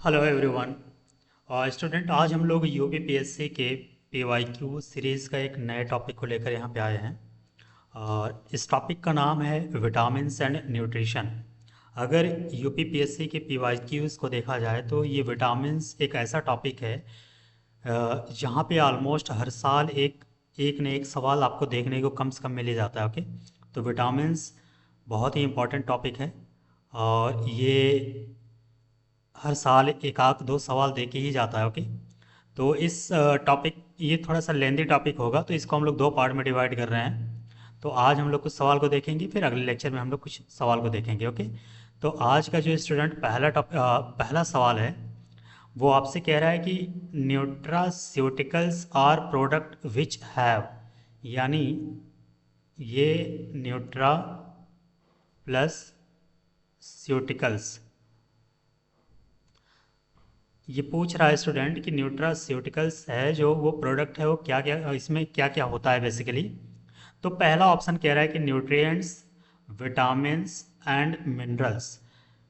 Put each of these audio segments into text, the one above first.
Hello everyone. Student, आज हम लोग यूपीपीएससी के पीवाईक्यू सीरीज़ का एक नए टॉपिक को लेकर यहाँ पे आए हैं। और इस टॉपिक का नाम है विटामिन्स एंड न्यूट्रिशन। अगर यूपीपीएससी के पीवाईक्यूज़ को देखा जाए तो ये विटामिन्स एक ऐसा टॉपिक है जहाँ पे ऑलमोस्ट हर साल एक एक न एक सवाल आपको देखने को कम से कम मिल ही जाता है। ओके, तो विटामिन्स बहुत ही इम्पोर्टेंट टॉपिक है और ये हर साल एक आध दो सवाल दे के ही जाता है। ओके, तो इस टॉपिक ये थोड़ा सा लेंदी टॉपिक होगा, तो इसको हम लोग दो पार्ट में डिवाइड कर रहे हैं। तो आज हम लोग कुछ सवाल को देखेंगे, फिर अगले लेक्चर में हम लोग कुछ सवाल को देखेंगे। ओके, तो आज का जो स्टूडेंट पहला सवाल है वो आपसे कह रहा है कि nutraceuticals are product which have, यानी ये न्यूट्रा प्लस स्यूटिकल्स, ये पूछ रहा है स्टूडेंट कि न्यूट्रास्यूटिकल्स है जो वो प्रोडक्ट है वो क्या क्या, इसमें क्या क्या होता है बेसिकली। तो पहला ऑप्शन कह रहा है कि nutrients, vitamins and minerals.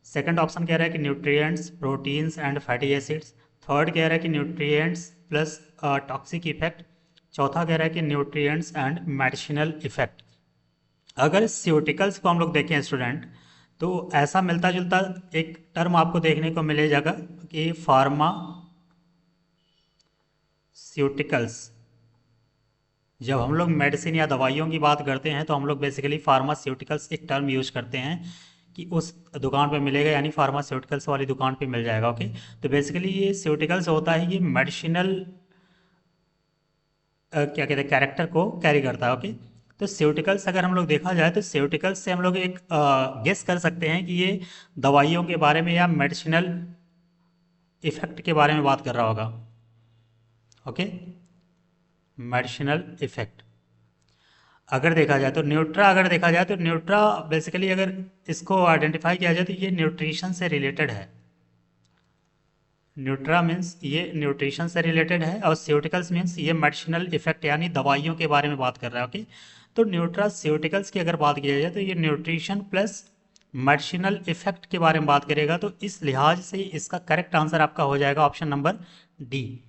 Second option कह रहा है कि nutrients, proteins and fatty acids. Third कह रहा है कि न्यूट्रिएंट्स प्लस टॉक्सिक इफेक्ट। चौथा कह रहा है कि न्यूट्रिएंट्स एंड मेडिसिनल इफेक्ट। अगर स्यूटिकल्स को हम लोग देखें स्टूडेंट, तो ऐसा मिलता जुलता एक टर्म आपको देखने को मिलेगा कि फार्मास्यूटिकल्स। जब हम लोग मेडिसिन या दवाइयों की बात करते हैं तो हम लोग बेसिकली फार्मास्यूटिकल्स एक टर्म यूज करते हैं कि उस दुकान पे मिलेगा, यानी फार्मास्यूटिकल्स वाली दुकान पे मिल जाएगा। ओके, तो बेसिकली ये स्यूटिकल्स होता है, ये मेडिसिनल क्या कहते हैं कैरेक्टर को कैरी करता है। ओके, तो स्यूटिकल्स अगर हम लोग देखा जाए तो स्यूटिकल्स से हम लोग एक गेस कर सकते हैं कि ये दवाइयों के बारे में या मेडिसिनल इफेक्ट के बारे में बात कर रहा होगा। ओके, मेडिसिनल इफेक्ट अगर देखा जाए तो अगर देखा जाए तो न्यूट्रा बेसिकली अगर इसको आइडेंटिफाई किया जाए तो ये न्यूट्रिशन से रिलेटेड है। न्यूट्रा मीन्स ये न्यूट्रिशन से रिलेटेड है और स्यूटिकल्स मीन्स ये मेडिसिनल इफेक्ट यानी दवाइयों के बारे में बात कर रहा है। ओके, तो न्यूट्रास्यूटिकल्स की अगर बात की जाए तो ये न्यूट्रिशन प्लस मेडिसिनल इफेक्ट के बारे में बात करेगा, तो इस लिहाज से इसका करेक्ट आंसर आपका हो जाएगा option number D,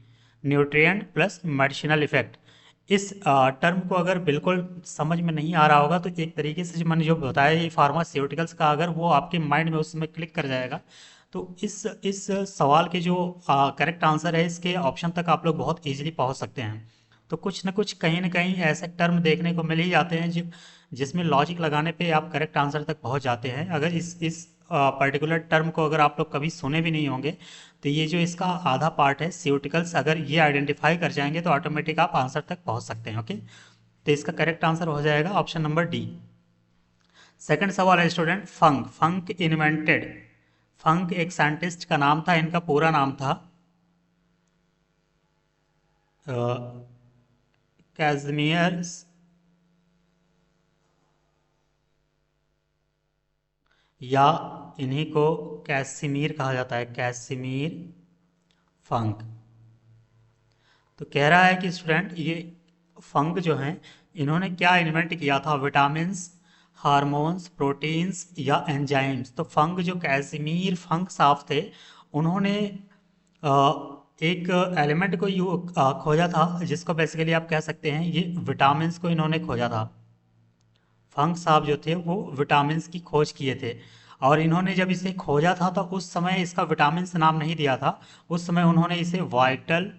nutrient plus medicinal effect. इस टर्म को अगर बिल्कुल समझ में नहीं आ रहा होगा तो एक तरीके से जो मैंने जो बताया ये फार्मास्यूटिकल्स का, अगर वो आपके माइंड में उस समय क्लिक कर जाएगा तो इस सवाल के जो करेक्ट आंसर है इसके ऑप्शन तक आप लोग बहुत इजीली पहुंच सकते हैं। तो कुछ न कहीं ऐसे टर्म देखने को मिल ही जाते हैं जिसमें लॉजिक लगाने पे आप करेक्ट आंसर तक पहुंच जाते हैं। अगर इस पर्टिकुलर टर्म को अगर आप लोग कभी सुने भी नहीं होंगे तो ये जो इसका आधा पार्ट है स्यूटिकल्स, अगर ये आइडेंटिफाई कर जाएंगे तो ऑटोमेटिक आप आंसर तक पहुंच सकते हैं। ओके, तो इसका करेक्ट आंसर हो जाएगा ऑप्शन नंबर डी। सेकंड सवाल है स्टूडेंट, फंक एक साइंटिस्ट का नाम था, इनका पूरा नाम था कैज़मियर, या इन्हीं को कैसिमीर कहा जाता है, कैसिमीर फंक। तो कह रहा है कि स्टूडेंट ये फंक जो हैं इन्होंने क्या इन्वेंट किया था, विटामिन्स, हार्मोन्स, प्रोटीन्स या एंजाइम्स। तो फंक जो कैसिमीर फंक साहब थे उन्होंने एक एलिमेंट को खोजा था जिसको बेसिकली आप कह सकते हैं ये विटामिन्स को इन्होंने खोजा था। फंक साहब जो थे वो विटामिन्स की खोज किए थे और इन्होंने जब इसे खोजा था तो उस समय इसका विटामिन्स नाम नहीं दिया था, उस समय उन्होंने इसे वाइटल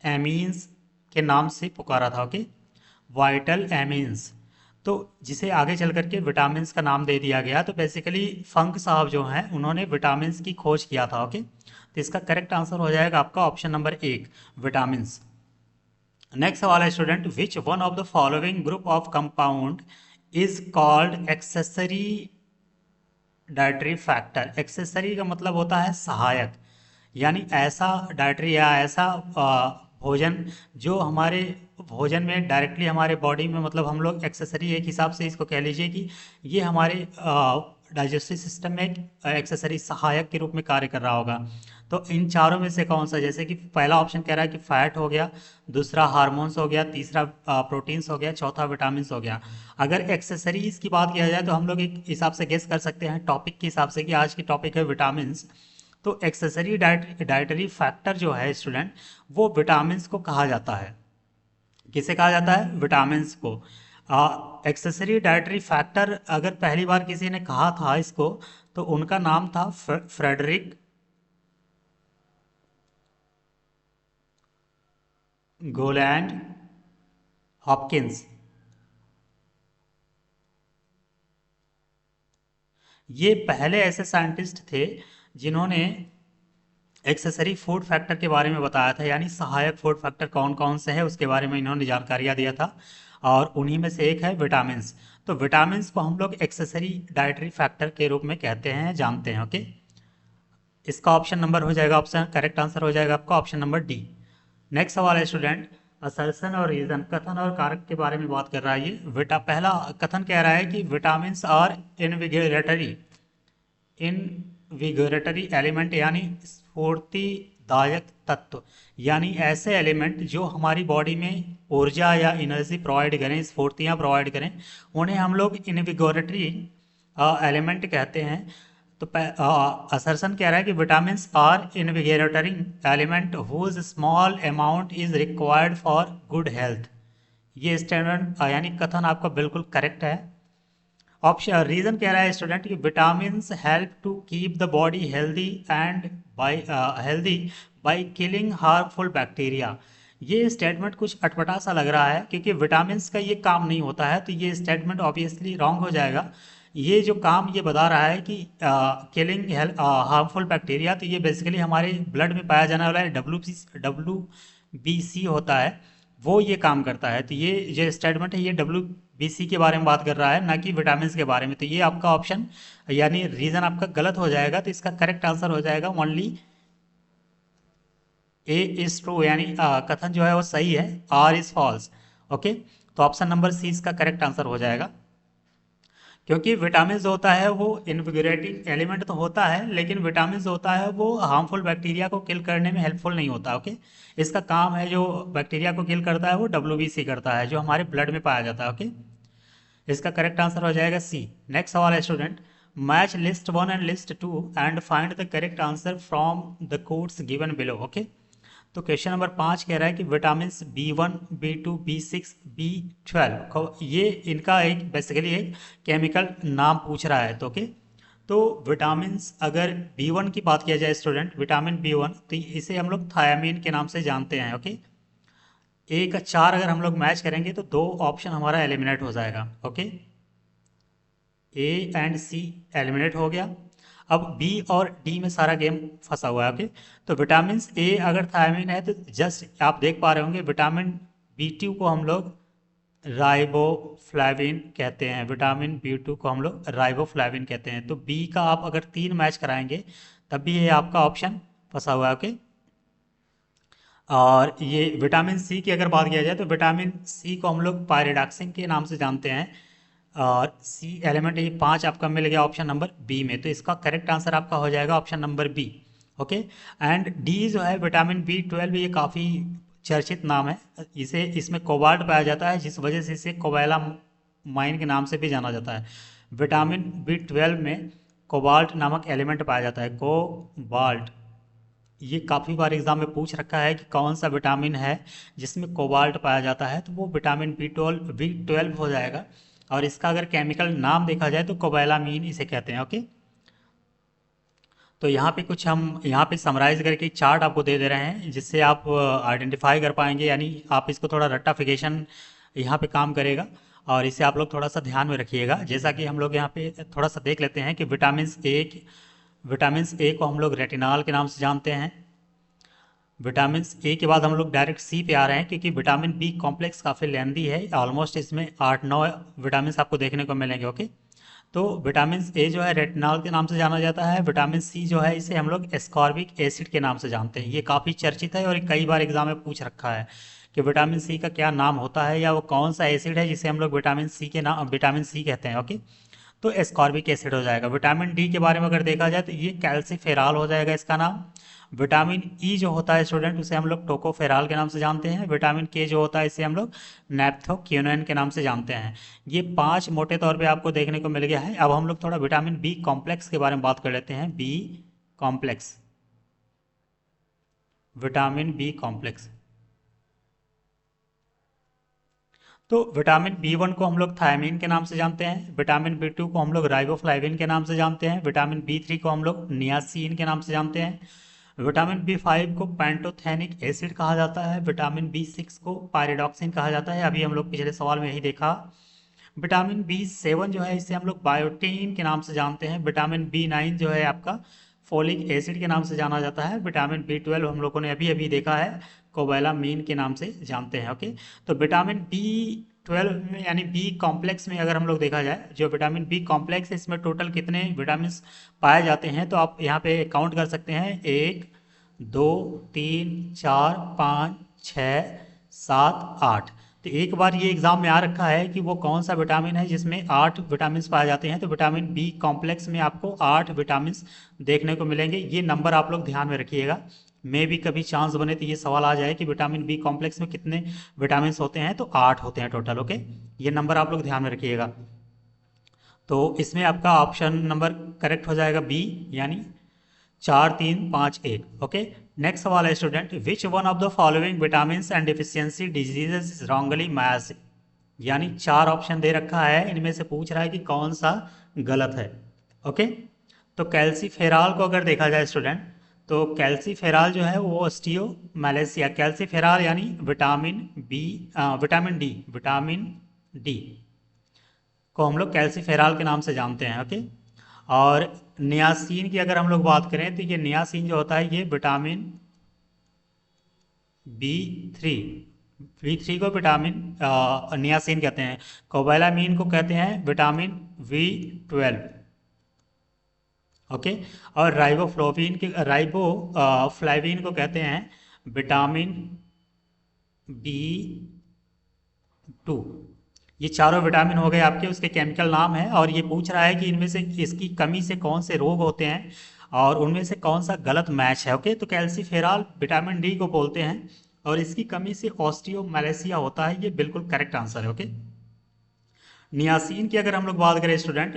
एमीन्स के नाम से पुकारा था। ओके, वाइटल एमीन्स, तो जिसे आगे चल करके विटामिन्स का नाम दे दिया गया। तो बेसिकली फंक साहब जो हैं उन्होंने विटामिन्स की खोज किया था। ओके, तो इसका करेक्ट आंसर हो जाएगा आपका ऑप्शन नंबर एक, विटामिन्स। नेक्स्ट सवाल है student, which one of the following group of compound is called accessory dietary factor. Accessory का मतलब होता है सहायक, यानी ऐसा डाइटरी या ऐसा भोजन जो हमारे भोजन में डायरेक्टली हमारे बॉडी में, मतलब हम लोग एक्सेसरी एक हिसाब से इसको कह लीजिए कि ये हमारे डाइजेस्टिव सिस्टम में एक एक्सेसरी सहायक के रूप में कार्य कर रहा होगा। तो इन चारों में से कौन सा, जैसे कि पहला ऑप्शन कह रहा है कि फैट हो गया, दूसरा हार्मोन्स हो गया, तीसरा प्रोटीन्स हो गया, चौथा विटामिन्स हो गया। अगर एक्सेसरीज की बात किया जाए तो हम लोग एक हिसाब से गेस कर सकते हैं टॉपिक के हिसाब से कि आज की टॉपिक है विटामिन्स, तो एक्सेसरी डाइटरी फैक्टर जो है स्टूडेंट, वो विटामिन्स को कहा जाता है। किसे कहा जाता है? विटामिन्स को। एक्सेसरी डाइटरी फैक्टर अगर पहली बार किसी ने कहा था इसको, तो उनका नाम था फ्रेडरिक गोलैंड हॉपकिंस। ये पहले ऐसे साइंटिस्ट थे जिन्होंने एक्सेसरी फूड फैक्टर के बारे में बताया था, यानी सहायक फूड फैक्टर कौन कौन से हैं उसके बारे में इन्होंने जानकारियाँ दिया था, और उन्हीं में से एक है विटामिन्स। तो विटामिन्स को हम लोग एक्सेसरी डाइटरी फैक्टर के रूप में कहते हैं, जानते हैं। ओके, इसका ऑप्शन नंबर हो जाएगा, ऑप्शन करेक्ट आंसर हो जाएगा आपका ऑप्शन नंबर डी। नेक्स्ट सवाल है स्टूडेंट, असर्शन और रीजन, कथन और कारक के बारे में बात कर रहा है ये। पहला कथन कह रहा है कि विटामिन्स आर इनविगोरेटरी एलिमेंट, यानी स्फूर्तिदायक तत्व, यानी ऐसे एलिमेंट जो हमारी बॉडी में ऊर्जा या एनर्जी प्रोवाइड करें, स्फूर्तियाँ प्रोवाइड करें, उन्हें हम लोग इनविगोरेटरी एलिमेंट कहते हैं। तो असर्शन कह रहा है कि vitamins are invigoratory element whose small amount is required for good health. ये स्टेटमेंट यानी कथन आपका बिल्कुल करेक्ट है। ऑप्शन रीजन कह रहा है स्टूडेंट कि vitamins help to keep the body healthy and by killing harmful bacteria. ये स्टेटमेंट कुछ अटपटा सा लग रहा है, क्योंकि विटामिन्स का ये काम नहीं होता है, तो ये स्टेटमेंट ऑब्वियसली रॉन्ग हो जाएगा। ये जो काम ये बता रहा है कि किलिंग हार्मफुल बैक्टीरिया, तो ये बेसिकली हमारे ब्लड में पाया जाने वाला है WBC होता है, वो ये काम करता है। तो ये जो स्टेटमेंट है ये WBC के बारे में बात कर रहा है, ना कि विटामिन के बारे में। तो ये आपका ऑप्शन यानी रीजन आपका गलत हो जाएगा। तो इसका करेक्ट आंसर हो जाएगा ओनली ए इज ट्रू, यानी कथन जो है वो सही है, आर इज फॉल्स। ओके, तो ऑप्शन नंबर सी इसका करेक्ट आंसर हो जाएगा। क्योंकि विटामिन जो होता है वो इन्विगोरेटिंग एलिमेंट तो होता है, लेकिन विटामिन जो होता है वो हार्मफुल बैक्टीरिया को किल करने में हेल्पफुल नहीं होता। ओके, इसका काम है जो बैक्टीरिया को किल करता है वो WBC करता है, जो हमारे ब्लड में पाया जाता है। ओके, इसका करेक्ट आंसर हो जाएगा सी। नेक्स्ट सवाल है student, match list 1 and list 2 and find the correct answer from the codes given below. Okay, तो क्वेश्चन नंबर 5 कह रहा है कि vitamin B1, B2, B6, B12, ये इनका एक बेसिकली एक केमिकल नाम पूछ रहा है। तो ओके, तो विटामिन अगर B1 की बात किया जाए स्टूडेंट, विटामिन B1, तो इसे हम लोग थायामीन के नाम से जानते हैं। ओके, ए का 4 अगर हम लोग मैच करेंगे तो 2 ऑप्शन हमारा एलिमिनेट हो जाएगा। Okay, A and C eliminate हो गया। अब बी और डी में सारा गेम फंसा हुआ है। ओके, तो विटामिन ए अगर थायमिन है तो जस्ट आप देख पा रहे होंगे विटामिन B2 को हम लोग राइबोफ्लाविन कहते हैं, विटामिन B2 को हम लोग राइबोफ्लाविन कहते हैं। तो बी का आप अगर 3 मैच कराएंगे तब भी ये आपका ऑप्शन फंसा हुआ है। ओके, और ये विटामिन सी की अगर बात किया जाए तो विटामिन सी को हम लोग पायरिडॉक्सिन के नाम से जानते हैं, और सी एलिमेंट ये 5 आपका मिल गया ऑप्शन नंबर बी में। तो इसका करेक्ट आंसर आपका हो जाएगा option number B. Okay, and D जो है विटामिन B12, ये काफ़ी चर्चित नाम है, इसे इसमें कोबाल्ट पाया जाता है, जिस वजह से इसे कोबाला माइन के नाम से भी जाना जाता है। विटामिन B12 में कोबाल्ट नामक एलिमेंट पाया जाता है, कोबाल्ट। ये काफ़ी बार एग्जाम में पूछ रखा है कि कौन सा विटामिन है जिसमें कोबाल्ट पाया जाता है, तो वो विटामिन B12 हो जाएगा। और इसका अगर केमिकल नाम देखा जाए तो कोबैलामीन इसे कहते हैं। ओके, तो यहाँ पे कुछ हम यहाँ पे समराइज करके एक चार्ट आपको दे रहे हैं, जिससे आप आइडेंटिफाई कर पाएंगे, यानी आप इसको थोड़ा रट्टाफिकेशन यहाँ पे काम करेगा, और इसे आप लोग थोड़ा सा ध्यान में रखिएगा। जैसा कि हम लोग यहाँ पे थोड़ा सा देख लेते हैं कि विटामिन ए को हम लोग रेटिनॉल के नाम से जानते हैं। विटामिन ए के बाद हम लोग डायरेक्ट सी पे आ रहे हैं, क्योंकि विटामिन बी कॉम्प्लेक्स काफ़ी लेंदी है, ऑलमोस्ट इसमें 8-9 विटामिन आपको देखने को मिलेंगे। ओके, तो विटामिन ए जो है रेटिनॉल के नाम से जाना जाता है। विटामिन सी जो है इसे हम लोग एस्कॉर्बिक एसिड के नाम से जानते हैं। ये काफ़ी चर्चित है और कई बार एग्जाम में पूछ रखा है कि विटामिन सी का क्या नाम होता है, या वो कौन सा एसिड है जिसे हम लोग विटामिन सी कहते हैं। ओके, तो एस्कॉर्बिक एसिड हो जाएगा। विटामिन डी के बारे में अगर देखा जाए तो ये कैल्सीफेरॉल हो जाएगा इसका नाम। विटामिन ई जो होता है स्टूडेंट, उसे हम लोग टोकोफेरॉल के नाम से जानते हैं। विटामिन के जो होता है इसे हम लोग नैप्थोक्यूनोन के नाम से जानते हैं। ये 5 मोटे तौर पे आपको देखने को मिल गया है। अब हम लोग थोड़ा विटामिन बी कॉम्प्लेक्स के बारे में बात कर लेते हैं। B complex, vitamin B complex. तो विटामिन बी 1 को हम लोग थायमीन के नाम से जानते हैं, विटामिन बी 2 को हम लोग राइबोफ्लाविन के नाम से जानते हैं, विटामिन बी 3 को हम लोग नियासिन के नाम से जानते हैं, विटामिन बी 5 को पैंटोथेनिक एसिड कहा जाता है, विटामिन बी 6 को पायरिडॉक्सिन कहा जाता है, अभी हम लोग पिछले सवाल में यही देखा। विटामिन बी 7 जो है इसे हम लोग बायोटीन के नाम से जानते हैं, विटामिन बी 9 जो है आपका फोलिक एसिड के नाम से जाना जाता है, विटामिन बी 12 हम लोगों ने अभी अभी देखा है कोबैलामीन के नाम से जानते हैं। ओके, तो विटामिन बी 12 में यानी बी कॉम्प्लेक्स में अगर हम लोग देखा जाए, जो विटामिन बी कॉम्प्लेक्स है इसमें टोटल कितने विटामिन पाए जाते हैं, तो आप यहाँ पे काउंट कर सकते हैं, 1 2 3 4 5 6 7 8। तो एक बार ये एग्जाम में आ रखा है कि वो कौन सा विटामिन है जिसमें 8 विटामिन पाए जाते हैं, तो विटामिन बी कॉम्प्लेक्स में आपको 8 विटामिन देखने को मिलेंगे। ये नंबर आप लोग ध्यान में रखिएगा, मे भी कभी चांस बने तो ये सवाल आ जाए कि विटामिन बी कॉम्प्लेक्स में कितने विटामिन होते हैं, तो 8 होते हैं टोटल। ओके, ये नंबर आप लोग ध्यान में रखिएगा। तो इसमें आपका ऑप्शन नंबर करेक्ट हो जाएगा बी, यानी 4 3 5 1। ओके, नेक्स्ट सवाल है student, which one of the following vitamin and deficiency diseases is wrongly matched, यानी 4 ऑप्शन दे रखा है, इनमें से पूछ रहा है कि कौन सा गलत है। ओके, तो कैल्सीफेरॉल को अगर देखा जाए स्टूडेंट, तो कैल्सीफेरॉल जो है वो ऑस्टियोमैलेशिया, कैल्सीफेरॉल यानी विटामिन डी को हम लोग कैल्सीफेरॉल के नाम से जानते हैं। ओके, और नियासिन की अगर हम लोग बात करें तो ये नियासिन जो होता है ये विटामिन बी 3 को विटामिन नियासिन कहते हैं, कोबैलामीन को कहते हैं विटामिन बी 12। ओके, और राइबोफ्लाविन को कहते हैं विटामिन बी 2। ये चारों विटामिन हो गए आपके, उसके केमिकल नाम है, और ये पूछ रहा है कि इनमें से इसकी कमी से कौन से रोग होते हैं और उनमें से कौन सा गलत मैच है। ओके, तो कैल्सीफेरॉल विटामिन डी को बोलते हैं और इसकी कमी से ऑस्टियोमैलेशिया होता है, ये बिल्कुल करेक्ट आंसर है। ओके, नियासिन की अगर हम लोग बात करें स्टूडेंट,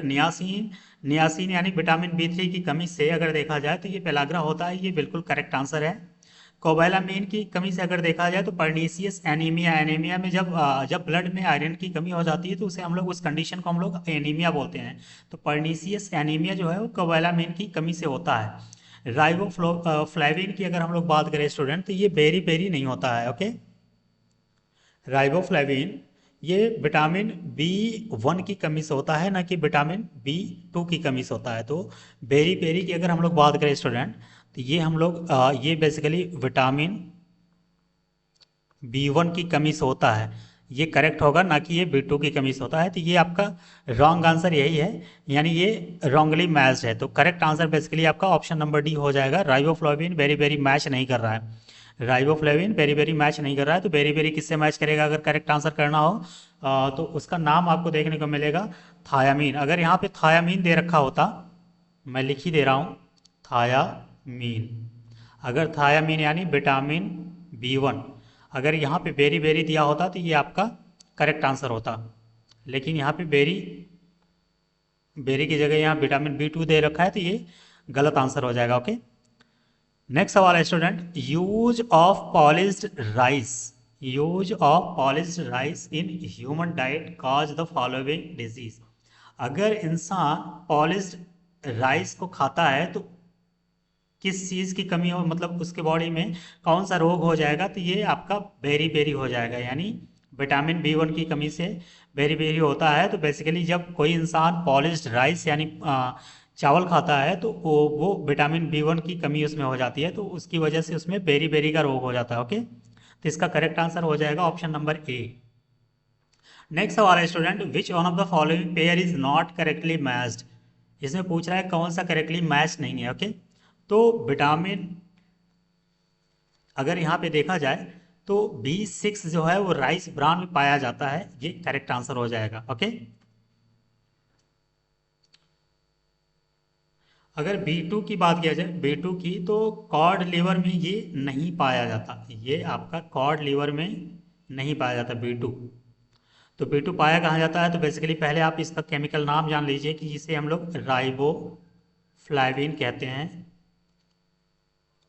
नियासिन यानी विटामिन बी 3 की कमी से अगर देखा जाए तो ये पेलाग्रा होता है, ये बिल्कुल करेक्ट आंसर है। कोबैलामीन की कमी से अगर देखा जाए तो पर्नीसियस एनीमिया में जब ब्लड में आयरन की कमी हो जाती है तो उसे हम लोग उस कंडीशन को हम लोग एनीमिया बोलते हैं। तो पर्नीसियस एनीमिया जो है वो कोबैलामीन की कमी से होता है। राइबोफ्लाविन की अगर हम लोग बात करें स्टूडेंट, तो ये बेरी बेरी नहीं होता है। ओके, राइबोफ्लाविन ये विटामिन बी 1 की कमी से होता है, ना कि विटामिन बी 2 की कमी से होता है। तो बेरी बेरी की अगर हम लोग बात करें स्टूडेंट, तो ये हम लोग ये बेसिकली विटामिन बी 1 की कमी से होता है, ये करेक्ट होगा, ना कि ये बी 2 की कमी से होता है। तो ये आपका रॉन्ग आंसर यही है, यानी ये रॉन्गली मैच्ड है। तो करेक्ट आंसर बेसिकली आपका ऑप्शन नंबर डी हो जाएगा, राइबोफ्लाविन बेरी बेरी मैच नहीं कर रहा है। राइबोफ्लेविन बेरी बेरी मैच नहीं कर रहा है, तो बेरी बेरी किससे मैच करेगा अगर करेक्ट आंसर करना हो, तो उसका नाम आपको देखने को मिलेगा थायामीन। अगर यहाँ पे थायामीन दे रखा होता, मैं लिख ही दे रहा हूँ थायामीन, अगर थायामीन यानी विटामिन बी 1 अगर यहाँ पे बेरी बेरी दिया होता तो ये आपका करेक्ट आंसर होता, लेकिन यहाँ पे बेरी बेरी की जगह यहाँ विटामिन बी 2 दे रखा है, तो ये गलत आंसर हो जाएगा। ओके, नेक्स्ट सवाल है student, use of polished rice in human diet cause the following disease. अगर इंसान पॉलिश्ड राइस को खाता है तो किस चीज़ की कमी हो, मतलब उसके बॉडी में कौन सा रोग हो जाएगा, तो ये आपका बेरी बेरी हो जाएगा, यानी विटामिन बी 1 की कमी से बेरी बेरी होता है। तो बेसिकली जब कोई इंसान पॉलिश्ड राइस यानी चावल खाता है तो वो विटामिन बी 1 की कमी उसमें हो जाती है, तो उसकी वजह से उसमें बेरी बेरी का रोग हो जाता है। ओके, तो इसका करेक्ट आंसर हो जाएगा ऑप्शन नंबर ए। नेक्स्ट सवाल है student, which one of the following pair is not correctly matched. इसमें पूछ रहा है कौन सा करेक्टली मैच नहीं है। ओके, तो विटामिन अगर यहाँ पे देखा जाए तो बी 6 जो है वो राइस ब्रान में पाया जाता है, ये करेक्ट आंसर हो जाएगा। ओके, अगर बी 2 की बात किया जाए, बी 2 की, तो कॉड लीवर में ये नहीं पाया जाता, ये आपका कॉड लीवर में नहीं पाया जाता बी 2। तो बी 2 पाया कहाँ जाता है, तो बेसिकली पहले आप इसका केमिकल नाम जान लीजिए कि जिसे हम लोग राइबोफ्लाविन कहते हैं,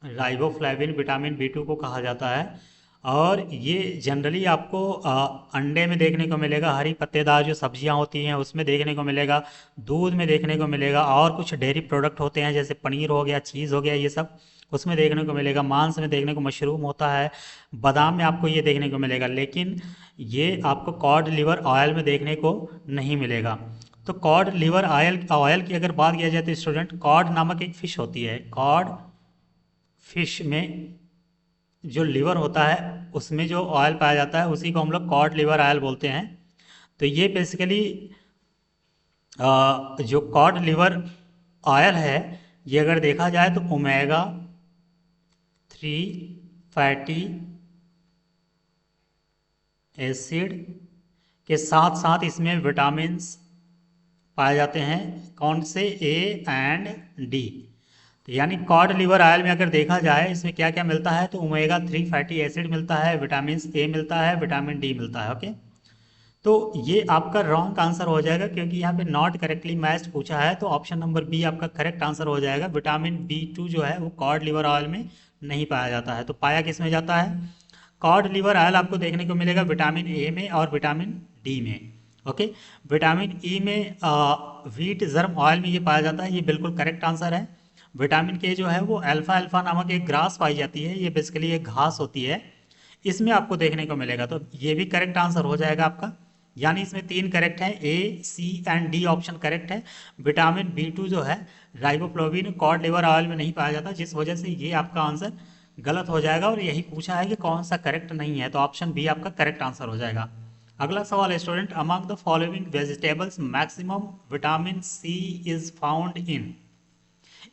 राइबोफ्लेविन विटामिन बी टू को कहा जाता है। और ये जनरली आपको अंडे में देखने को मिलेगा, हरी पत्तेदार जो सब्जियां होती हैं उसमें देखने को मिलेगा, दूध में देखने को मिलेगा, और कुछ डेयरी प्रोडक्ट होते हैं जैसे पनीर हो गया, चीज़ हो गया, ये सब उसमें देखने को मिलेगा। मांस में देखने को मशरूम होता है, बादाम में आपको ये देखने को मिलेगा, लेकिन ये आपको कॉड लिवर ऑयल में देखने को नहीं मिलेगा। तो कॉड लिवर ऑयल ऑयल की अगर बात किया जाए तो स्टूडेंट, कॉड नामक एक फिश होती है, कॉड फिश में जो लिवर होता है उसमें जो ऑयल पाया जाता है उसी को हम लोग कॉड लिवर ऑयल बोलते हैं। तो ये बेसिकली जो कॉड लिवर ऑयल है, ये अगर देखा जाए तो ओमेगा 3 फैटी एसिड के साथ साथ इसमें विटामिन्स पाए जाते हैं। कौन से? A and D. तो यानी कॉड लिवर ऑयल में अगर देखा जाए इसमें क्या क्या मिलता है, तो ओमेगा 3 फैटी एसिड मिलता है, विटामिन ए मिलता है, विटामिन डी मिलता है। ओके, तो ये आपका रॉन्ग आंसर हो जाएगा क्योंकि यहाँ पे नॉट करेक्टली मैच्ड पूछा है, तो ऑप्शन नंबर बी आपका करेक्ट आंसर हो जाएगा। विटामिन बी टू जो है वो कॉड लिवर ऑयल में नहीं पाया जाता है। तो पाया किस में जाता है? कॉड लिवर ऑयल आपको देखने को मिलेगा विटामिन ए में और विटामिन डी में। ओके, विटामिन ई में व्हीट जर्म ऑयल में ये पाया जाता है, ये बिल्कुल करेक्ट आंसर है। विटामिन के जो है वो अल्फा अल्फा नामक एक ग्रास पाई जाती है, ये बेसिकली एक घास होती है, इसमें आपको देखने को मिलेगा। तो ये भी करेक्ट आंसर हो जाएगा आपका। यानी इसमें 3 करेक्ट है, ए सी एंड डी ऑप्शन करेक्ट है। विटामिन बी टू जो है राइबोफ्लोविन कॉड लिवर ऑयल में नहीं पाया जाता, जिस वजह से ये आपका आंसर गलत हो जाएगा। और यही पूछा है कि कौन सा करेक्ट नहीं है, तो ऑप्शन बी आपका करेक्ट आंसर हो जाएगा। अगला सवाल है student, among the following vegetables maximum vitamin C is found in.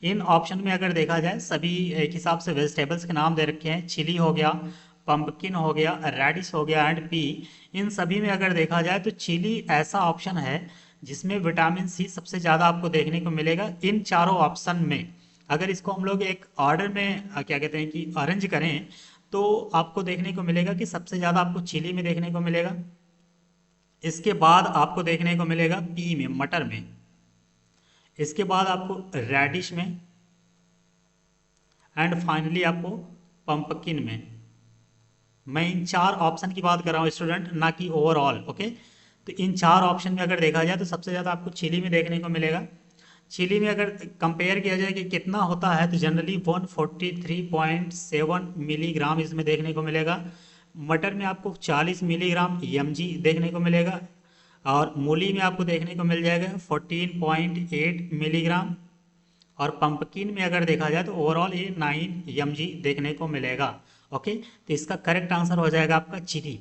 इन ऑप्शन में अगर देखा जाए सभी एक हिसाब से वेजिटेबल्स के नाम दे रखे हैं, चिली हो गया, पंपकिन हो गया, रेडिश हो गया एंड पी। इन सभी में अगर देखा जाए तो चिली ऐसा ऑप्शन है जिसमें विटामिन सी सबसे ज़्यादा आपको देखने को मिलेगा। इन चारों ऑप्शन में अगर इसको हम लोग एक ऑर्डर में क्या कहते हैं कि अरेंज करें, तो आपको देखने को मिलेगा कि सबसे ज़्यादा आपको चिली में देखने को मिलेगा, इसके बाद आपको देखने को मिलेगा पी में, मटर में, इसके बाद आपको रेडिश में, एंड फाइनली आपको पंपकिन में। मैं इन 4 ऑप्शन की बात कर रहा हूँ स्टूडेंट, ना कि ओवरऑल। ओके, तो इन 4 ऑप्शन में अगर देखा जाए तो सबसे ज़्यादा आपको चिली में देखने को मिलेगा। चिली में अगर कंपेयर किया जाए कि कितना होता है, तो जनरली 143.7 मिलीग्राम इसमें देखने को मिलेगा। मटर में आपको 40 मिलीग्राम mg देखने को मिलेगा, और मूली में आपको देखने को मिल जाएगा 14.8 मिलीग्राम, और पंपकिन में अगर देखा जाए तो ओवरऑल ये 9 mg देखने को मिलेगा। ओके, तो इसका करेक्ट आंसर हो जाएगा आपका चिली।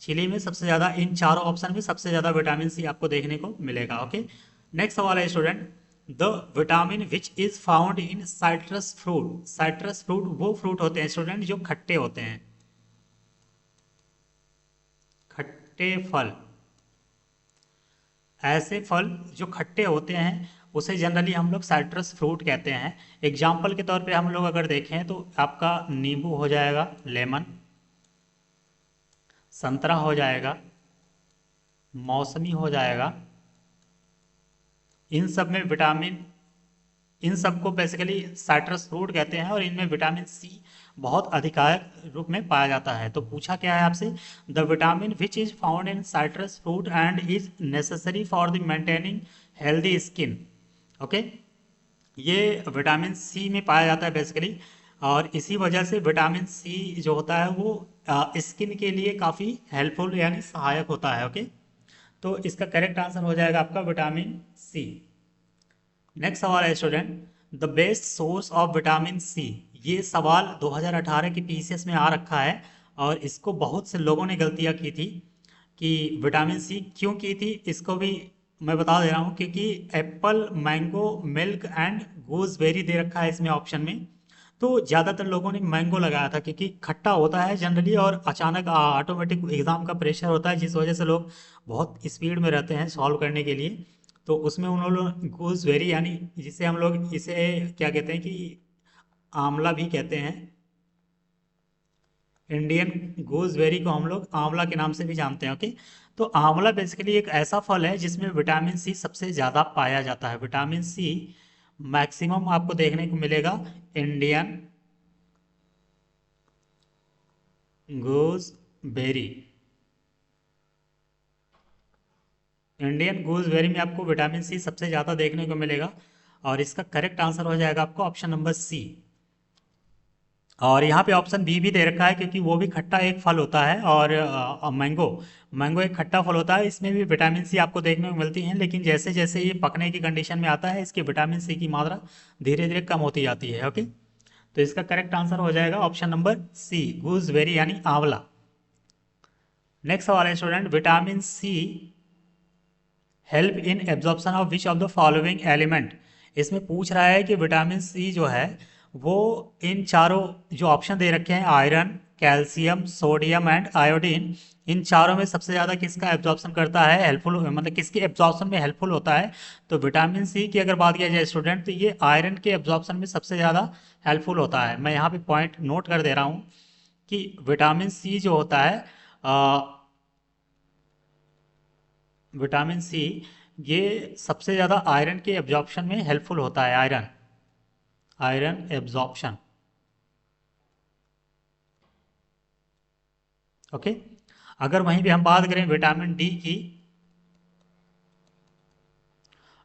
चिली में सबसे ज़्यादा, इन चारों ऑप्शन में सबसे ज़्यादा विटामिन सी आपको देखने को मिलेगा। ओके, नेक्स्ट सवाल है student, the vitamin which is found in citrus fruit. Citrus fruit वो फ्रूट होते हैं स्टूडेंट जो खट्टे होते हैं, खट्टे फल। ऐसे फल जो खट्टे होते हैं उसे जनरली हम लोग साइट्रस फ्रूट कहते हैं। एग्जाम्पल के तौर पे हम लोग अगर देखें तो आपका नींबू हो जाएगा, लेमन, संतरा हो जाएगा, मौसमी हो जाएगा। इन सब में विटामिन, इन सबको बेसिकली साइट्रस फ्रूट कहते हैं, और इनमें विटामिन सी बहुत अधिकारिक रूप में पाया जाता है। तो पूछा क्या है आपसे, the vitamin which is found in citrus fruit and is necessary for the maintaining healthy skin. Okay, ये विटामिन सी में पाया जाता है बेसिकली, और इसी वजह से विटामिन सी जो होता है वो स्किन के लिए काफ़ी हेल्पफुल यानी सहायक होता है। ओके, तो इसका करेक्ट आंसर हो जाएगा आपका विटामिन सी। नेक्स्ट सवाल है student, the best source of vitamin C. ये सवाल 2018 की पीसीएस में आ रखा है, और इसको बहुत से लोगों ने गलतियाँ की थी कि विटामिन सी क्यों की थी, इसको भी मैं बता दे रहा हूँ। क्योंकि apple, mango, milk and gooseberry दे रखा है इसमें ऑप्शन में, तो ज़्यादातर लोगों ने मैंगो लगाया था क्योंकि खट्टा होता है जनरली, और अचानक ऑटोमेटिक एग्ज़ाम का प्रेशर होता है, जिस वजह से लोग बहुत स्पीड में रहते हैं सॉल्व करने के लिए। तो उसमें उन्होंने गूसबेरी, यानी जिसे हम लोग इसे क्या कहते हैं कि आंवला भी कहते हैं, इंडियन गूसबेरी को हम लोग आंवला के नाम से भी जानते हैं। ओके, तो आंवला बेसिकली एक ऐसा फल है जिसमें विटामिन सी सबसे ज़्यादा पाया जाता है। विटामिन सी मैक्सिमम आपको देखने को मिलेगा इंडियन गूसबेरी। इंडियन गूसबेरी में आपको विटामिन सी सबसे ज़्यादा देखने को मिलेगा और इसका करेक्ट आंसर हो जाएगा आपको ऑप्शन नंबर सी। और यहाँ पे ऑप्शन बी भी दे रखा है क्योंकि वो भी खट्टा एक फल होता है और मैंगो मैंगो एक खट्टा फल होता है, इसमें भी विटामिन सी आपको देखने को मिलती है, लेकिन जैसे जैसे ये पकने की कंडीशन में आता है इसकी विटामिन सी की मात्रा धीरे धीरे कम होती जाती है। ओके, तो इसका करेक्ट आंसर हो जाएगा ऑप्शन नंबर सी, गूसबेरी यानी आंवला। नेक्स्ट सवाल है student, vitamin C help in absorption of which of the following element. इसमें पूछ रहा है कि विटामिन सी जो है वो इन चारों जो ऑप्शन दे रखे हैं, iron, calcium, sodium and iodine, इन चारों में सबसे ज़्यादा किसका एब्जॉर्प्शन करता है, हेल्पफुल मतलब किसके एब्जॉर्प्शन में हेल्पफुल होता है। तो विटामिन सी की अगर बात किया जाए स्टूडेंट तो ये आयरन के एब्जॉर्प्शन में सबसे ज़्यादा हेल्पफुल होता है। मैं यहाँ पे पॉइंट नोट कर दे रहा हूँ कि विटामिन सी जो होता है विटामिन सी ये सबसे ज़्यादा आयरन के एब्जॉर्प्शन में हेल्पफुल होता है। Iron iron absorption. ओके, अगर वहीं पे हम बात करें विटामिन डी की,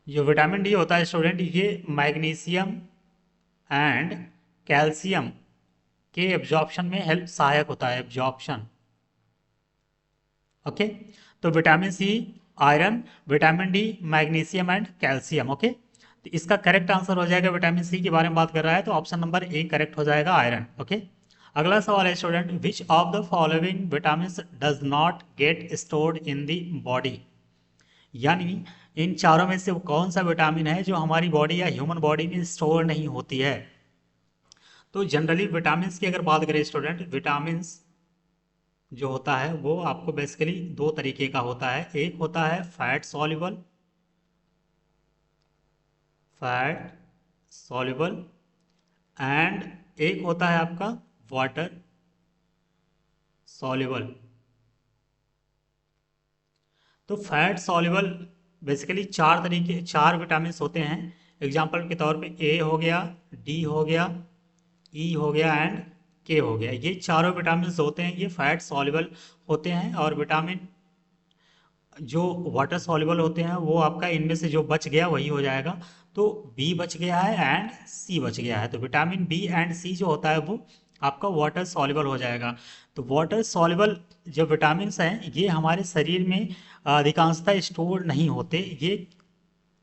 जो विटामिन डी होता है स्टूडेंट ये मैग्नीशियम एंड कैल्शियम के एब्जॉर्प्शन में हेल्प सहायक होता है, एब्जॉर्प्शन। ओके, तो vitamin C, iron, vitamin D, magnesium and calcium. Okay, तो इसका करेक्ट आंसर हो जाएगा, विटामिन सी के बारे में बात कर रहा है तो ऑप्शन नंबर ए करेक्ट हो जाएगा, आयरन। ओके, अगला सवाल है student, which of the following vitamin does not get stored in the body. यानी इन चारों में से वो कौन सा विटामिन है जो हमारी बॉडी या ह्यूमन बॉडी में स्टोर नहीं होती है। तो जनरली विटामिन की अगर बात करें स्टूडेंट, विटामिन जो होता है वो आपको बेसिकली दो तरीके का होता है। एक होता है fat soluble, fat soluble, and एक होता है आपका वाटर सॉल्युबल। तो फैट सॉल्युबल बेसिकली चार विटामिन होते हैं। एग्जाम्पल के तौर पे ए हो गया, डी हो गया, ई हो गया एंड के हो गया। ये चारों विटामिन होते हैं, ये फैट सॉल्युबल होते हैं। और विटामिन जो वाटर सॉल्युबल होते हैं वो आपका इनमें से जो बच गया वही हो जाएगा। तो बी बच गया है एंड सी बच गया है, तो विटामिन बी एंड सी जो होता है वो आपका वाटर सॉल्युबल हो जाएगा। तो वाटर सॉल्युबल जो विटामिन हैं ये हमारे शरीर में अधिकांशतः स्टोर नहीं होते। ये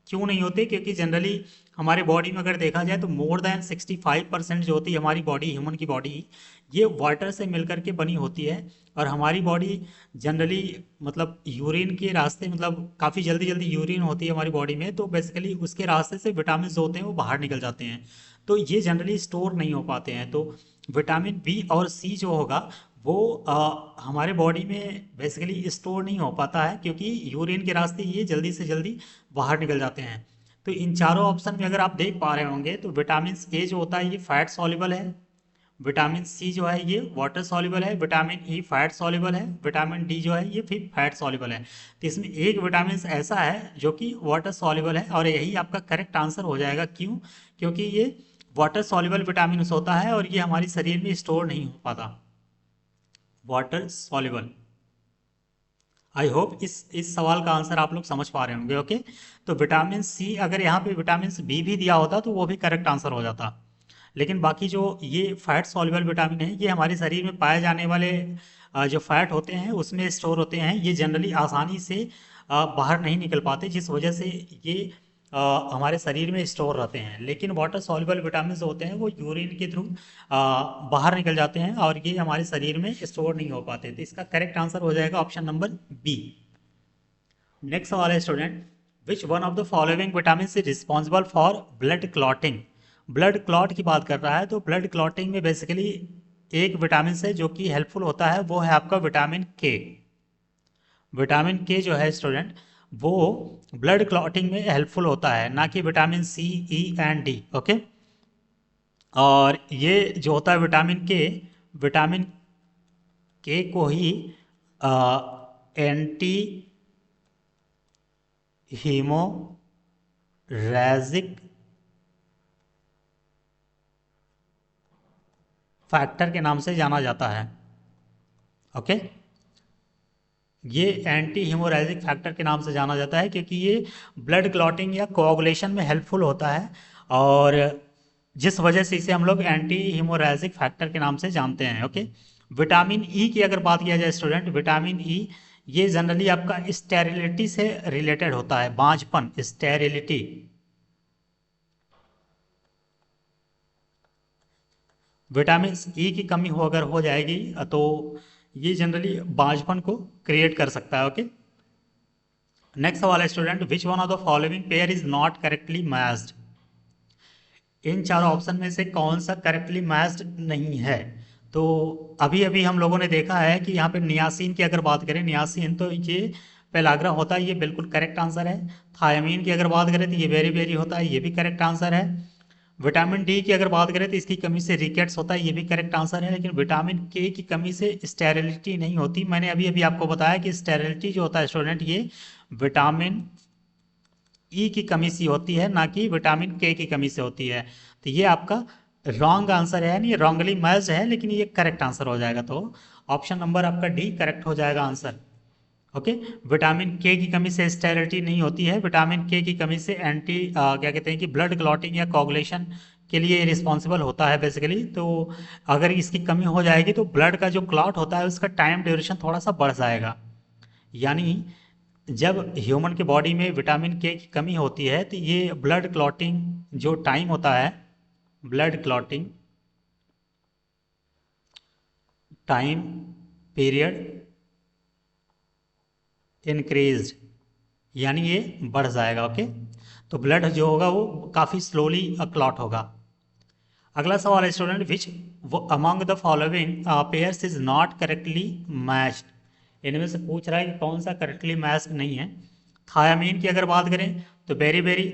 क्यों नहीं होते, क्योंकि जनरली हमारे बॉडी में अगर देखा जाए तो मोर देन 65% जो होती है हमारी बॉडी, ह्यूमन की बॉडी, ये वाटर से मिलकर के बनी होती है। और हमारी बॉडी जनरली मतलब यूरिन के रास्ते, मतलब काफ़ी जल्दी जल्दी यूरिन होती है हमारी बॉडी में, तो बेसिकली उसके रास्ते से विटामिन जो होते हैं वो बाहर निकल जाते हैं, तो ये जनरली स्टोर नहीं हो पाते हैं। तो विटामिन बी और सी जो होगा वो हमारे बॉडी में बेसिकली स्टोर नहीं हो पाता है, क्योंकि यूरिन के रास्ते ये जल्दी से जल्दी बाहर निकल जाते हैं। तो इन चारों ऑप्शन में अगर आप देख पा रहे होंगे तो विटामिन ए जो होता है ये फैट सॉल्युबल है, विटामिन सी जो है ये वाटर सॉल्युबल है, विटामिन ई फैट सॉल्युबल है, विटामिन डी जो है ये फिर फैट सॉल्युबल है। तो इसमें एक विटामिन ऐसा है जो कि वाटर सॉल्युबल है और यही आपका करेक्ट आंसर हो जाएगा। क्यों? क्योंकि ये वाटर सॉल्युबल विटामिन होता है और ये हमारे शरीर में स्टोर नहीं हो पाता, वाटर सॉल्युबल। आई होप इस सवाल का आंसर आप लोग समझ पा रहे होंगे। ओके, तो विटामिन सी, अगर यहाँ पे विटामिन बी भी दिया होता तो वो भी करेक्ट आंसर हो जाता, लेकिन बाकी जो ये फैट सॉल्युबल विटामिन है ये हमारे शरीर में पाए जाने वाले जो फैट होते हैं उसमें स्टोर होते हैं। ये जनरली आसानी से बाहर नहीं निकल पाते, जिस वजह से ये हमारे शरीर में स्टोर रहते हैं। लेकिन वाटर सॉल्युबल विटामिन होते हैं वो यूरिन के थ्रू बाहर निकल जाते हैं और ये हमारे शरीर में स्टोर नहीं हो पाते। तो इसका करेक्ट आंसर हो जाएगा ऑप्शन नंबर बी। नेक्स्ट सवाल है student, which one of the following vitamin is responsible for blood clotting. Blood clot की बात कर रहा है, तो ब्लड क्लॉटिंग में बेसिकली एक विटामिन से जो कि हेल्पफुल होता है वो है आपका विटामिन के। विटामिन के जो है स्टूडेंट वो ब्लड क्लॉटिंग में हेल्पफुल होता है, ना कि vitamin C, E and D. Okay, और ये जो होता है विटामिन के को ही एंटी हीमोरेजिक फैक्टर के नाम से जाना जाता है। ओके। ये एंटी हीमोरेजिक फैक्टर के नाम से जाना जाता है क्योंकि ये ब्लड क्लॉटिंग या कोआगुलेशन में हेल्पफुल होता है, और जिस वजह से इसे हम लोग एंटी हीमोरेजिक फैक्टर के नाम से जानते हैं। ओके। विटामिन ई की अगर बात किया जाए स्टूडेंट, विटामिन ई ये जनरली आपका स्टेरिलिटी से रिलेटेड होता है, बांझपन, स्टेरिलिटी। विटामिन ई की कमी हो अगर हो जाएगी तो ये जनरली बांझपन को क्रिएट कर सकता है। ओके। नेक्स्ट सवाल है student, which one of the following pair is not correctly matched. इन चारों ऑप्शन में से कौन सा करेक्टली मैच्ड नहीं है। तो अभी अभी हम लोगों ने देखा है कि यहाँ पे नियासिन की अगर बात करें, नियासिन तो ये पेलाग्रा होता है, ये बिल्कुल करेक्ट आंसर है। थायमीन की अगर बात करें तो ये वेरी वेरी होता है, ये भी करेक्ट आंसर है। विटामिन डी की अगर बात करें तो इसकी कमी से रिकेट्स होता है, ये भी करेक्ट आंसर है। लेकिन विटामिन के की कमी से स्टेरिलिटी नहीं होती। मैंने अभी अभी आपको बताया कि स्टेरिलिटी जो होता है स्टूडेंट, ये विटामिन ई की कमी से होती है, ना कि विटामिन के की कमी से होती है। तो ये आपका रॉन्ग आंसर है, यानी रॉन्गली मैच्ड है, लेकिन ये करेक्ट आंसर हो जाएगा। तो ऑप्शन नंबर आपका डी करेक्ट हो जाएगा आंसर। ओके। विटामिन के की कमी से स्टेरिलिटी नहीं होती है, विटामिन के की कमी से क्या कहते हैं कि ब्लड क्लॉटिंग या कोगुलेशन के लिए रिस्पॉन्सिबल होता है बेसिकली। तो अगर इसकी कमी हो जाएगी तो ब्लड का जो क्लॉट होता है उसका टाइम ड्यूरेशन थोड़ा सा बढ़ जाएगा। यानी जब ह्यूमन के बॉडी में विटामिन के की कमी होती है तो ये ब्लड क्लॉटिंग जो टाइम होता है, blood clotting time period increased, यानी ये बढ़ जाएगा। ओके। तो ब्लड जो होगा वो काफ़ी स्लोली क्लॉट होगा। अगला सवाल है student, which among the following pairs is not correctly matched. इनमें से पूछ रहा है कि कौन सा करेक्टली मैच नहीं है। थायामीन की अगर बात करें तो बेरी बेरी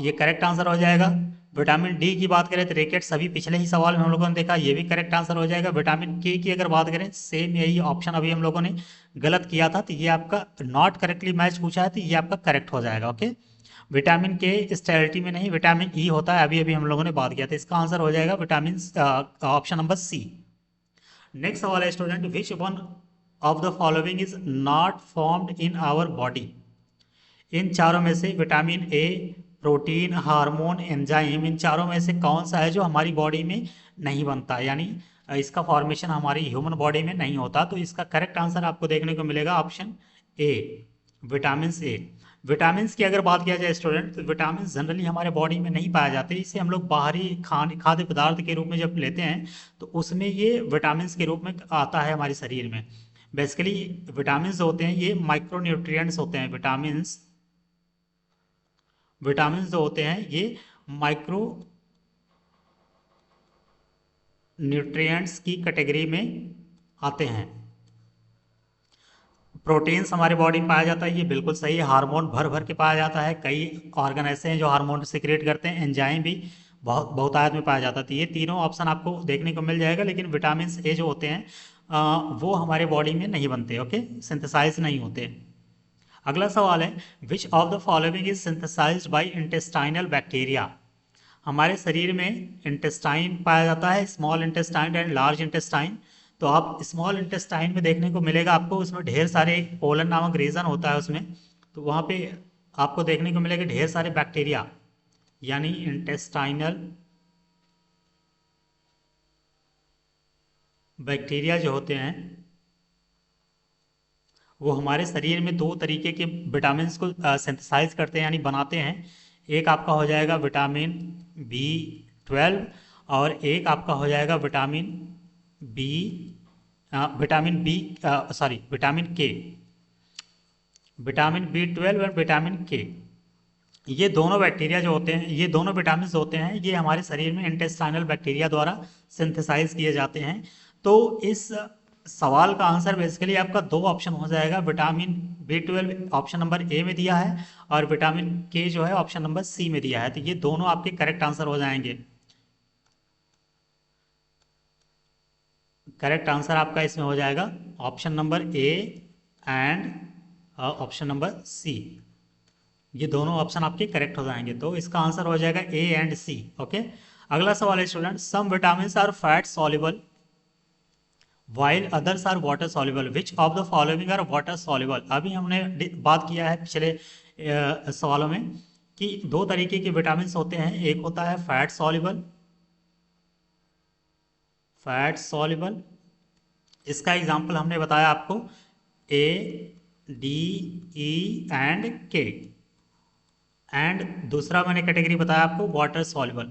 ये करेक्ट आंसर हो जाएगा। विटामिन डी की बात करें तो रिकेट्स, अभी पिछले ही सवाल में हम लोगों ने देखा, ये भी करेक्ट आंसर हो जाएगा। विटामिन के की अगर बात करें, सेम यही ऑप्शन अभी हम लोगों ने गलत किया था, तो ये आपका नॉट करेक्टली मैच पूछा है, तो ये आपका करेक्ट हो जाएगा। ओके। विटामिन के स्टेरिलिटी में नहीं, विटामिन ई होता है, अभी अभी हम लोगों ने बात किया था। इसका आंसर हो जाएगा vitamin option number C. Next सवाल है student, which one of the following is not formed in our body. इन चारों में से vitamin A, protein, hormone, enzyme, इन चारों में से कौन सा है जो हमारी बॉडी में नहीं बनता, यानी इसका फॉर्मेशन हमारी ह्यूमन बॉडी में नहीं होता। तो इसका करेक्ट आंसर आपको देखने को मिलेगा option A, vitamin A. Vitamin की अगर बात किया जाए स्टूडेंट, तो विटामिन जनरली हमारे बॉडी में नहीं पाए जाते। इसे हम लोग बाहरी खाद्य पदार्थ के रूप में जब लेते हैं तो उसमें ये विटामिन के रूप में आता है हमारे शरीर में। बेसिकली विटामिन होते हैं ये माइक्रो न्यूट्रिएंट्स होते हैं। विटामिन जो होते हैं ये माइक्रो न्यूट्रिएंट्स की कैटेगरी में आते हैं। प्रोटीन्स हमारे बॉडी में पाया जाता है, ये बिल्कुल सही है। हार्मोन भर भर के पाया जाता है, कई ऑर्गन ऐसे हैं जो हार्मोन सिक्रिएट करते हैं। एंजाइम भी बहुत बहुतायत में पाया जाता है। तो ये तीनों ऑप्शन आपको देखने को मिल जाएगा, लेकिन विटामिन ए जो होते हैं वो हमारे बॉडी में नहीं बनते। ओके, सिंथेसाइज नहीं होते। अगला सवाल है, which of the following is synthesized by intestinal bacteria. हमारे शरीर में इंटेस्टाइन पाया जाता है, small intestine and large intestine. तो आप स्मॉल इंटेस्टाइन में देखने को मिलेगा आपको, उसमें ढेर सारे कोलन नामक रीजन होता है उसमें, तो वहाँ पे आपको देखने को मिलेगा ढेर सारे बैक्टीरिया, यानी इंटेस्टाइनल बैक्टीरिया जो होते हैं वो हमारे शरीर में दो तरीके के विटामिन को सिंथेसाइज करते हैं, यानी बनाते हैं। एक आपका हो जाएगा विटामिन B12 और एक आपका हो जाएगा विटामिन के, विटामिन B12 और विटामिन के। ये दोनों बैक्टीरिया जो होते हैं, ये दोनों विटामिन होते हैं, ये हमारे शरीर में इंटेस्टाइनल बैक्टीरिया द्वारा सिंथेसाइज किए जाते हैं। तो इस सवाल का आंसर बेसिकली आपका दो ऑप्शन हो जाएगा। विटामिन B12 ऑप्शन नंबर ए में दिया है और विटामिन के जो है ऑप्शन नंबर सी में दिया है। तो ये दोनों आपके करेक्ट आंसर हो जाएंगे। करेक्ट आंसर आपका इसमें हो जाएगा option number A and option number C. ये दोनों ऑप्शन आपके करेक्ट हो जाएंगे, तो इसका आंसर हो जाएगा ए एंड सी। ओके। अगला सवाल है student, some vitamin are fat soluble while others are water soluble, which of the following are water soluble. अभी हमने बात किया है पिछले सवालों में कि दो तरीके के विटामिन होते हैं, एक होता है फैट सॉल्युबल, फैट सॉल्युबल, इसका एग्जांपल हमने बताया आपको ए, डी, ई एंड के, एंड दूसरा मैंने कैटेगरी बताया आपको वाटर सॉल्युबल।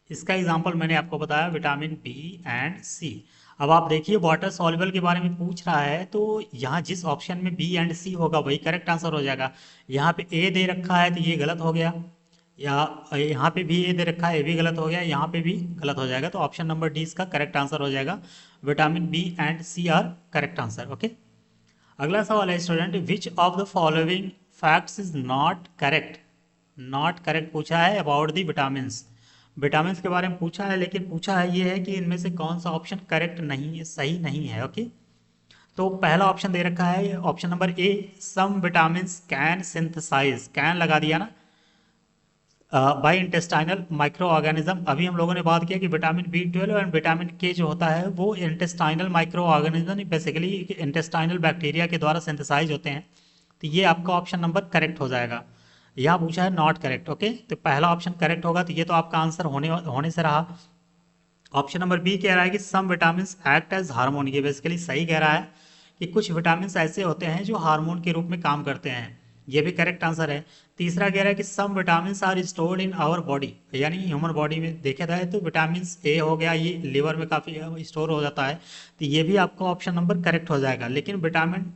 इसका एग्जांपल मैंने आपको बताया विटामिन बी एंड सी। अब आप देखिए वाटर सॉल्युबल के बारे में पूछ रहा है, तो यहाँ जिस ऑप्शन में बी एंड सी होगा वही करेक्ट आंसर हो जाएगा। यहाँ पे ए दे रखा है तो ये गलत हो गया, या यहाँ पे भी ए दे रखा है, ये भी गलत हो गया, यहाँ पे भी गलत हो जाएगा, तो ऑप्शन नंबर डी इसका करेक्ट आंसर हो जाएगा। Vitamin B and C are correct answer. Okay, अगला सवाल है student, which of the following facts is not correct. Not correct पूछा है अबाउट द विटामिन, विटामिन के बारे में पूछा है, लेकिन पूछा है ये है कि इनमें से कौन सा ऑप्शन करेक्ट नहीं है, सही नहीं है। ओके, तो पहला ऑप्शन दे रखा है option number A, some vitamin can synthesize, can लगा दिया ना, बाय इंटेस्टाइनल माइक्रो ऑर्गेनिज्म। अभी हम लोगों ने बात किया कि विटामिन बी 12 एंड विटामिन के जो होता है वो intestinal micro organism, basically intestinal bacteria के द्वारा सिंथेसाइज होते हैं, तो ये आपका ऑप्शन नंबर करेक्ट हो जाएगा। यहाँ पूछा है नॉट करेक्ट। ओके, तो पहला ऑप्शन करेक्ट होगा, तो ये तो आपका आंसर होने से रहा। ऑप्शन नंबर बी कह रहा है कि some vitamin act as hormone, ये बेसिकली सही कह रहा है कि कुछ विटामिन ऐसे होते हैं जो हार्मोन के रूप में काम करते हैं, ये भी करेक्ट आंसर है। तीसरा कह रहा है कि some vitamin are stored in our body, यानी ह्यूमन बॉडी में देखा जाए तो विटामिन ए हो गया, ये लिवर में काफ़ी स्टोर हो जाता है, तो ये भी आपका ऑप्शन नंबर करेक्ट हो जाएगा। लेकिन विटामिन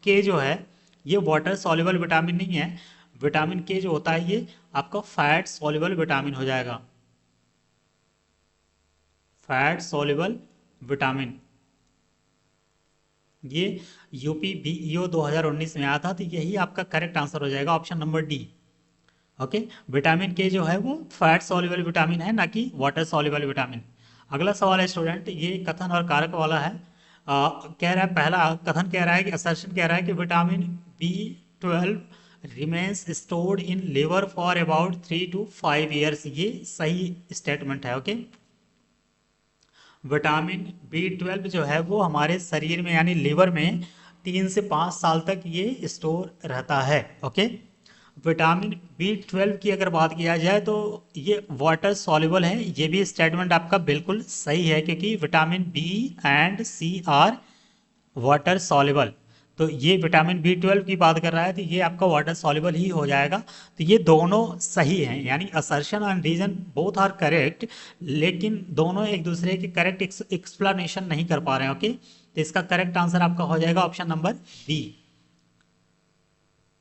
के जो है ये वाटर सॉल्युबल विटामिन नहीं है, विटामिन के जो होता है ये आपका फैट सॉल्युबल विटामिन हो जाएगा, फैट सॉल्युबल विटामिन। ये यूपी बीईओ 2019 में आया था, तो यही आपका करेक्ट आंसर हो जाएगा, option number D. Okay, vitamin के जो है वो फैट सॉल्युबल विटामिन है, ना कि वाटर सॉल्युबल विटामिन। अगला सवाल है स्टूडेंट, ये कथन और कारक वाला है। कह रहा है, पहला कथन कह रहा है कि असर्शन कह रहा है कि vitamin B 12 remains stored in liver for about 3 to 5 years, ये सही स्टेटमेंट है। ओके, विटामिन बी 12 जो है वो हमारे शरीर में यानी लिवर में 3 से 5 साल तक ये स्टोर रहता है। ओके, विटामिन बी 12 की अगर बात किया जाए तो ये वाटर सॉल्युबल है, ये भी स्टेटमेंट आपका बिल्कुल सही है, क्योंकि vitamin B and C are water soluble. तो ये विटामिन बी 12 की बात कर रहा है, तो ये आपका वाटर सॉल्युबल ही हो जाएगा। तो ये दोनों सही हैं, यानी assertion and reason both are correct, लेकिन दोनों एक दूसरे के करेक्ट एक्सप्लेनेशन नहीं कर पा रहे हैं। ओके, तो इसका करेक्ट आंसर आपका हो जाएगा ऑप्शन नंबर बी।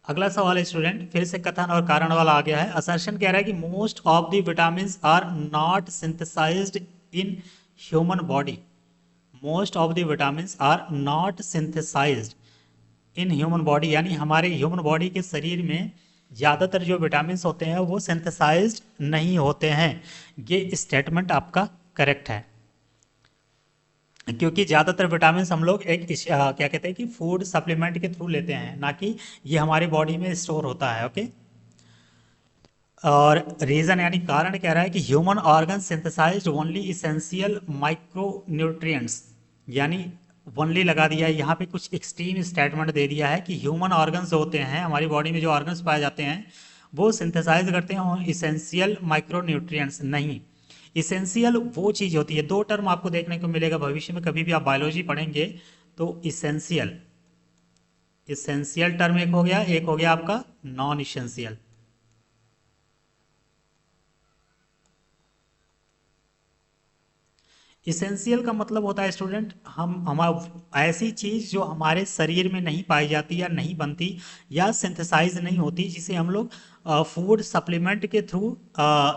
अगला सवाल है स्टूडेंट, फिर से कथन और कारण वाला आ गया है। असर्शन कह रहा है कि most of the vitamin are not synthesized in human body, most of the vitamin are not synthesized in human body, यानी हमारे ह्यूमन बॉडी के शरीर में ज़्यादातर जो विटामिन होते हैं वो सिंथेसाइज्ड नहीं होते हैं, ये स्टेटमेंट आपका करेक्ट है, क्योंकि ज़्यादातर विटामिन हम लोग एक क्या कहते हैं कि फूड सप्लीमेंट के थ्रू लेते हैं, ना कि ये हमारी बॉडी में स्टोर होता है। ओके, और रीज़न यानी कारण कह रहा है कि human organ synthesized only essential micro nutrients, यानी ओनली लगा दिया है, यहाँ पे कुछ एक्सट्रीम स्टेटमेंट दे दिया है कि ह्यूमन ऑर्गन्स जो होते हैं, हमारी बॉडी में जो ऑर्गन्स पाए जाते हैं वो सिंथेसाइज करते हैं इसेंशियल माइक्रो न्यूट्रिएंट्स नहीं। इसेंशियल वो चीज़ होती है, दो टर्म आपको देखने को मिलेगा भविष्य में, कभी भी आप बायोलॉजी पढ़ेंगे तो इसेंशियल, इसेंशियल टर्म एक हो गया, एक हो गया आपका नॉन इसेंशियल। इसेंशियल का मतलब होता है स्टूडेंट हम ऐसी चीज़ जो हमारे शरीर में नहीं पाई जाती या नहीं बनती या सिंथेसाइज नहीं होती, जिसे हम लोग फूड सप्लीमेंट के थ्रू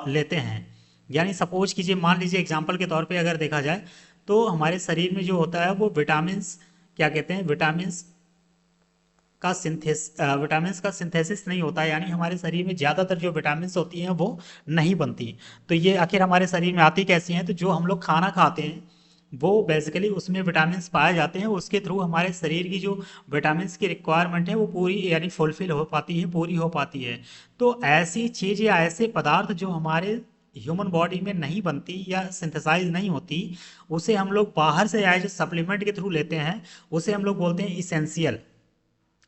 लेते हैं। यानी सपोज कीजिए, मान लीजिए एग्जांपल के तौर पे अगर देखा जाए तो हमारे शरीर में जो होता है वो विटामिन्स, क्या कहते हैं, विटामिन्स का सिंथेसिस नहीं होता है, यानी हमारे शरीर में ज़्यादातर जो विटामिन होती हैं वो नहीं बनती। तो ये आखिर हमारे शरीर में आती कैसी हैं, तो जो हम लोग खाना खाते हैं वो बेसिकली उसमें विटामिन पाए जाते हैं, उसके थ्रू हमारे शरीर की जो विटामिन की रिक्वायरमेंट है वो पूरी यानी फुलफिल हो पाती है, पूरी हो पाती है। तो ऐसी चीज़ या ऐसे पदार्थ जो हमारे ह्यूमन बॉडी में नहीं बनती या सिंथेसाइज नहीं होती, उसे हम लोग बाहर से आए जो सप्लीमेंट के थ्रू लेते हैं, उसे हम लोग बोलते हैं इसेंशियल।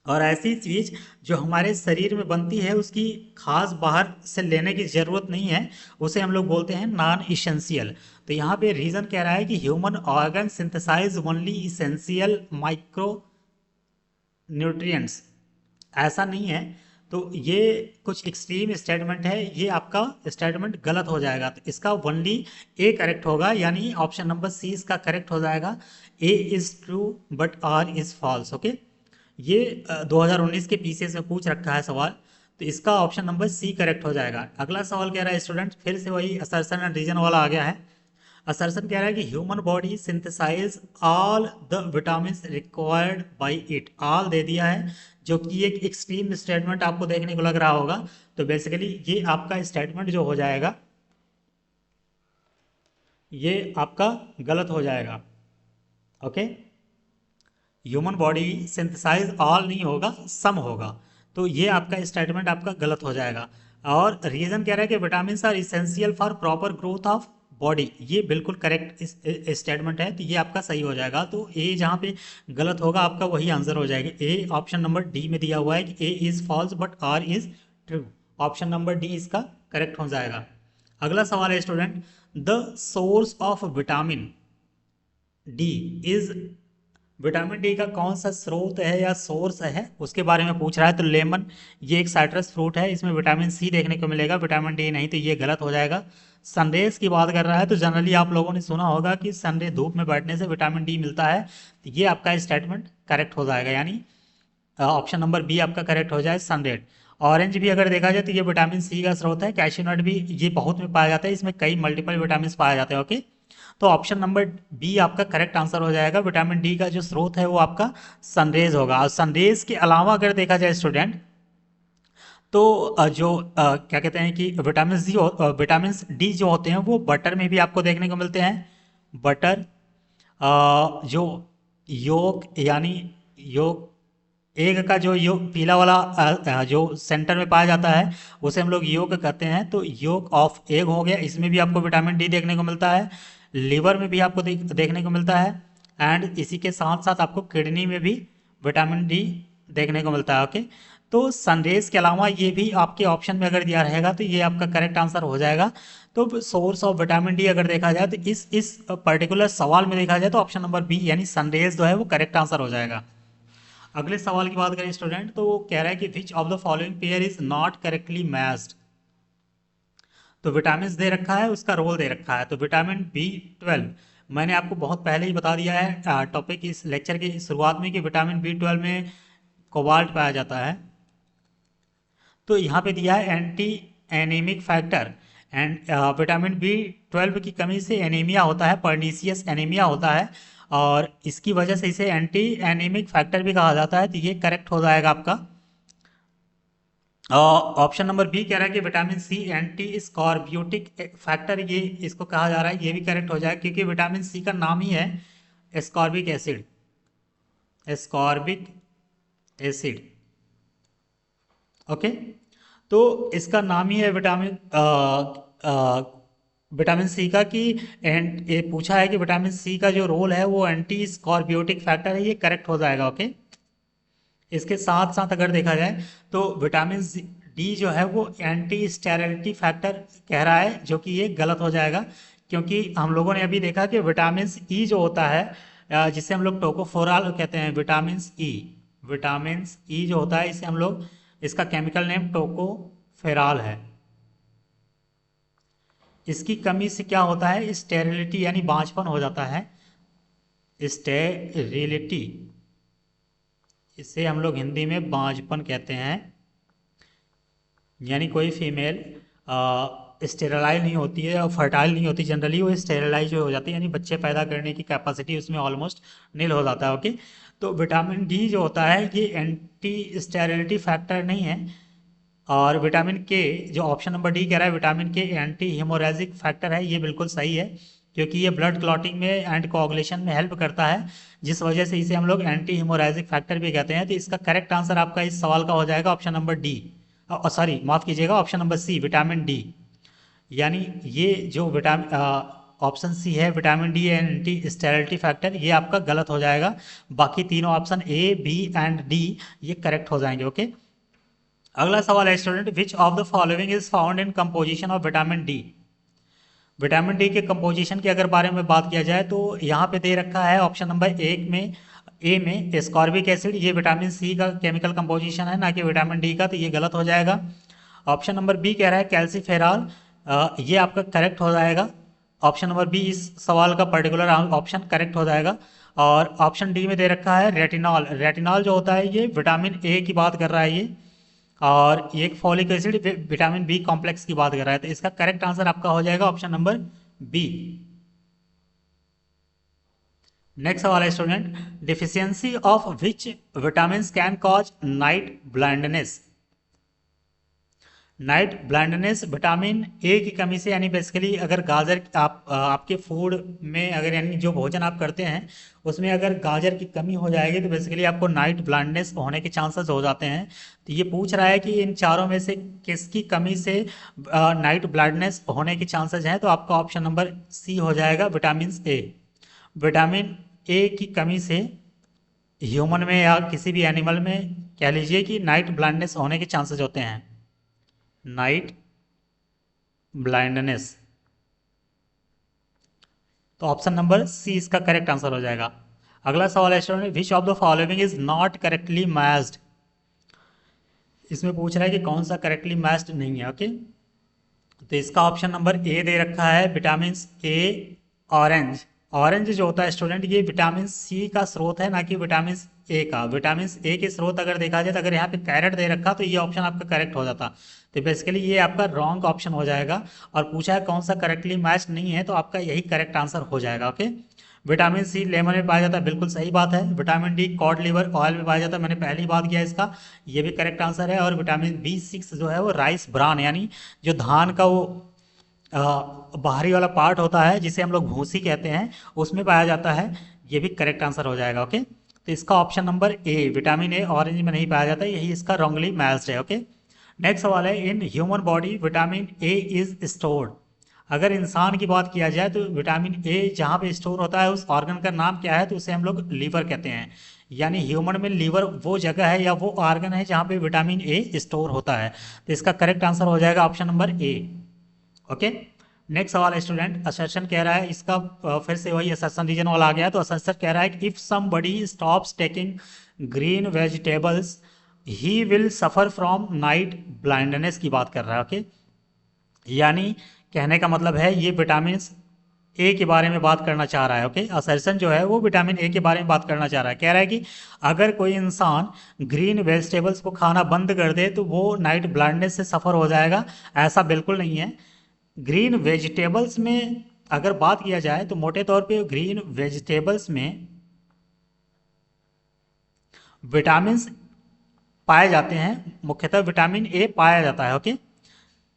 और ऐसी चीज़ जो हमारे शरीर में बनती है, उसकी खास बाहर से लेने की ज़रूरत नहीं है, उसे हम लोग बोलते हैं नॉन इसेंशियल। तो यहाँ पे रीज़न कह रहा है कि human organ synthesize only essential micro nutrients, ऐसा नहीं है। तो ये कुछ एक्सट्रीम स्टेटमेंट है, ये आपका स्टेटमेंट गलत हो जाएगा। तो इसका ओनली ए करेक्ट होगा, यानी ऑप्शन नंबर सी इसका करेक्ट हो जाएगा। A is true but R is false. Okay, ये 2019 के पीसीएस में पूछ रखा है सवाल, तो इसका ऑप्शन नंबर सी करेक्ट हो जाएगा। अगला सवाल कह रहा है स्टूडेंट, फिर से वही असर्शन एंड रीजन वाला आ गया है। असर्शन कह रहा है कि human body synthesize all the vitamin required by it. All दे दिया है, जो कि एक एक्सट्रीम स्टेटमेंट आपको देखने को लग रहा होगा। तो बेसिकली ये आपका स्टेटमेंट जो हो जाएगा, ये आपका गलत हो जाएगा। Okay, human body synthesize all नहीं होगा, सम होगा। तो ये आपका स्टेटमेंट आपका गलत हो जाएगा। और रीजन कह रहा है कि vitamin are essential for proper growth of body, ये बिल्कुल करेक्ट स्टेटमेंट है, तो ये आपका सही हो जाएगा। तो ए जहाँ पे गलत होगा आपका वही आंसर हो जाएगा। ए ऑप्शन नंबर डी में दिया हुआ है कि A is false but R is true, option number D इसका करेक्ट हो जाएगा। अगला सवाल है student, the source of vitamin D is, vitamin D का कौन सा स्रोत है या सोर्स है उसके बारे में पूछ रहा है। तो लेमन ये एक साइट्रस फ्रूट है, इसमें विटामिन सी देखने को मिलेगा, विटामिन डी नहीं, तो ये गलत हो जाएगा। सनरेज की बात कर रहा है, तो जनरली आप लोगों ने सुना होगा कि सनरे धूप में बैठने से विटामिन डी मिलता है, तो ये आपका स्टेटमेंट करेक्ट हो जाएगा, यानी ऑप्शन नंबर बी आपका करेक्ट हो जाए, सनरेड। ऑरेंज भी अगर देखा जाए तो ये विटामिन सी का स्रोत है। कैश्यू नट भी ये बहुत में पाया जाता है, इसमें कई मल्टीपल विटामिन पाए जाते हैं। ओके, तो ऑप्शन नंबर बी आपका करेक्ट आंसर हो जाएगा। विटामिन डी का जो स्रोत है वो आपका सनरेज होगा। और सनरेज के अलावा अगर देखा जाए स्टूडेंट, तो जो क्या कहते हैं कि विटामिन डी जो होते हैं वो बटर में भी आपको देखने को मिलते हैं। बटर, जो योग यानी योग एग का जो योग पीला वाला जो सेंटर में पाया जाता है, उसे हम लोग योग कहते हैं। तो योग ऑफ एग हो गया, इसमें भी आपको विटामिन डी देखने को मिलता है। लिवर में भी आपको देखने को मिलता है। एंड इसी के साथ साथ आपको किडनी में भी विटामिन डी देखने को मिलता है। ओके, तो सनरेज के अलावा ये भी आपके ऑप्शन में अगर दिया रहेगा तो ये आपका करेक्ट आंसर हो जाएगा। तो सोर्स ऑफ विटामिन डी अगर देखा जाए तो इस पर्टिकुलर सवाल में देखा जाए तो ऑप्शन नंबर बी यानी सनरेज जो है वो करेक्ट आंसर हो जाएगा। अगले सवाल की बात करें स्टूडेंट, तो वो कह रहा है कि विच of the following pair is not correctly matched. तो विटामिन दे रखा है, उसका रोल दे रखा है। तो विटामिन B12 मैंने आपको बहुत पहले ही बता दिया है टॉपिक इस लेक्चर की शुरुआत में कि विटामिन B12 में कोबाल्ट पाया जाता है। तो यहाँ पे दिया है anti anaemic factor, and vitamin B12 की कमी से एनीमिया होता है, पर्नीसियस एनीमिया होता है, और इसकी वजह से इसे एंटी एनीमिक फैक्टर भी कहा जाता है। तो ये करेक्ट हो जाएगा आपका। ऑप्शन नंबर बी कह रहा है कि विटामिन सी एंटी स्कॉर्बियोटिक फैक्टर, ये इसको कहा जा रहा है, ये भी करेक्ट हो जाएगा क्योंकि विटामिन सी का नाम ही है ascorbic acid. Ascorbic acid, okay, तो इसका नाम ही है विटामिन सी का कि एंड ये पूछा है कि विटामिन सी का जो रोल है वो एंटी स्कॉर्बियोटिक फैक्टर है, ये करेक्ट हो जाएगा। ओके, इसके साथ साथ अगर देखा जाए तो विटामिन डी जो है वो एंटी स्टेरिलिटी फैक्टर कह रहा है, जो कि ये गलत हो जाएगा क्योंकि हम लोगों ने अभी देखा कि विटामिन ई जो होता है जिसे हम लोग टोकोफोराल कहते हैं, विटामिन ई जो होता है इसे हम लोग, इसका केमिकल नेम टोकोफेराल है। इसकी कमी से क्या होता है, स्टेरिलिटी यानी बांझपन हो जाता है। स्टेरिलिटी, इसे हम लोग हिंदी में बांझपन कहते हैं, यानी कोई फीमेल स्टेरलाइज नहीं होती है और फर्टाइल नहीं होती, जनरली वो स्टेरलाइज हो जाती है, यानी बच्चे पैदा करने की कैपेसिटी उसमें ऑलमोस्ट नील हो जाता है। ओके, तो विटामिन डी जो होता है ये एंटी स्टेरिलिटी फैक्टर नहीं है। और विटामिन के जो ऑप्शन नंबर डी कह रहा है विटामिन के एंटी हीमोरेजिक फैक्टर है, ये बिल्कुल सही है क्योंकि ये ब्लड क्लॉटिंग में एंड कोआगुलेशन में हेल्प करता है, जिस वजह से इसे हम लोग एंटी हीमोरेजिक फैक्टर भी कहते हैं। तो इसका करेक्ट आंसर आपका इस सवाल का हो जाएगा ऑप्शन नंबर डी, सॉरी माफ कीजिएगा, option number C vitamin D. यानी ये जो विटामिन ऑप्शन सी है vitamin D and anti sterility factor, ये आपका गलत हो जाएगा। बाकी तीनों option A B and D ये करेक्ट हो जाएंगे। ओके, अगला सवाल है student, which of the following is found in composition of vitamin D. Vitamin D के कंपोजिशन के अगर बारे में बात किया जाए तो यहाँ पे दे रखा है ऑप्शन नंबर एक में, ए में एस्कॉर्बिक एसिड, ये विटामिन सी का केमिकल कंपोजिशन है ना कि विटामिन डी का, तो ये गलत हो जाएगा। ऑप्शन नंबर बी कह रहा है कैल्सीफेरॉल, ये आपका करेक्ट हो जाएगा। ऑप्शन नंबर बी इस सवाल का पर्टिकुलर ऑप्शन करेक्ट हो जाएगा। और ऑप्शन डी में दे रखा है रेटिनॉल, रेटिनॉल जो होता है ये विटामिन ए की बात कर रहा है ये, और एक folic acid vitamin B complex की बात कर रहा है, तो इसका करेक्ट आंसर आपका हो जाएगा ऑप्शन नंबर बी। नेक्स्ट सवाल है student, deficiency of which vitamin can cause night blindness. Night blindness vitamin A की कमी से, यानी बेसिकली अगर गाजर आपके फूड में अगर यानी जो भोजन आप करते हैं उसमें अगर गाजर की कमी हो जाएगी तो बेसिकली आपको नाइट ब्लाइंडनेस होने के चांसेस हो जाते हैं। तो ये पूछ रहा है कि इन चारों में से किसकी कमी से नाइट ब्लाइंडनेस होने के चांसेस हैं, तो आपका ऑप्शन नंबर सी हो जाएगा विटामिन ए। विटामिन ए की कमी से ह्यूमन में या किसी भी एनिमल में कह लीजिए कि नाइट ब्लाइंडनेस होने के चांसेस होते हैं, नाइट ब्लाइंडनेस। तो ऑप्शन नंबर सी इसका करेक्ट आंसर हो जाएगा। अगला सवाल है student, which of the following is not correctly matched. इसमें पूछ रहा है कि कौन सा करेक्टली मैच्ड नहीं है। ओके, तो इसका ऑप्शन नंबर ए दे रखा है विटामिन ए ऑरेंज। ऑरेंज जो होता है स्टूडेंट ये विटामिन सी का स्रोत है ना कि विटामिन ए का। विटामिन ए के स्रोत अगर देखा जाए तो अगर यहाँ पे कैरेट दे रखा तो ये ऑप्शन आपका करेक्ट हो जाता, तो बेसिकली ये आपका रॉन्ग ऑप्शन हो जाएगा। और पूछा है कौन सा करेक्टली मैच नहीं है, तो आपका यही करेक्ट आंसर हो जाएगा। ओके, विटामिन सी लेमन में पाया जाता है, बिल्कुल सही बात है। Vitamin D cod liver oil में पाया जाता है, मैंने पहली बात किया इसका, ये भी करेक्ट आंसर है। और विटामिन बी6 जो है वो राइस ब्रान यानी जो धान का वो बाहरी वाला पार्ट होता है जिसे हम लोग भूसी कहते हैं उसमें पाया जाता है, ये भी करेक्ट आंसर हो जाएगा। ओके, तो इसका option number A vitamin A orange में नहीं पाया जाता, यही इसका रॉन्गली मैच्ड है। ओके, नेक्स्ट सवाल है, इन human body vitamin A is stored. अगर इंसान की बात किया जाए तो विटामिन ए जहाँ पे स्टोर होता है उस ऑर्गन का नाम क्या है, तो उसे हम लोग लीवर कहते हैं। यानी ह्यूमन में लीवर वो जगह है या वो ऑर्गन है जहाँ पे विटामिन ए स्टोर होता है, तो इसका करेक्ट आंसर हो जाएगा ऑप्शन नंबर ए। ओके, नेक्स्ट सवाल है स्टूडेंट, असर्शन कह रहा है इसका फिर से वही असर्शन रीजन वाला आ गया। तो असर्शन कह रहा है कि if somebody stops taking green vegetables he will suffer from night blindness की बात कर रहा है। ओके, यानी कहने का मतलब है ये विटामिन ए के बारे में बात करना चाह रहा है। ओके, असर्शन जो है वो विटामिन ए के बारे में बात करना चाह रहा है। कह रहा है कि अगर कोई इंसान ग्रीन वेजिटेबल्स को खाना बंद कर दे तो वो नाइट ब्लाइंडनेस से सफ़र हो जाएगा, ऐसा बिल्कुल नहीं है। ग्रीन वेजिटेबल्स में अगर बात किया जाए तो मोटे तौर पे ग्रीन वेजिटेबल्स में विटामिन पाए जाते हैं, मुख्यतः विटामिन ए पाया जाता है। ओके,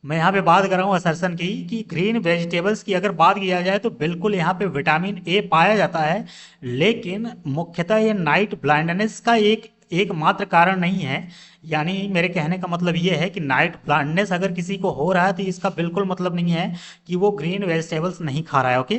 मैं यहाँ पे बात कर रहा हूँ असर्शन की कि ग्रीन वेजिटेबल्स की अगर बात किया जाए तो बिल्कुल यहाँ पे विटामिन ए पाया जाता है, लेकिन मुख्यतः ये नाइट ब्लाइंडनेस का एकमात्र कारण नहीं है। यानी मेरे कहने का मतलब ये है कि नाइट ब्लाइंडनेस अगर किसी को हो रहा है तो इसका बिल्कुल मतलब नहीं है कि वो ग्रीन वेजिटेबल्स नहीं खा रहा है। ओके,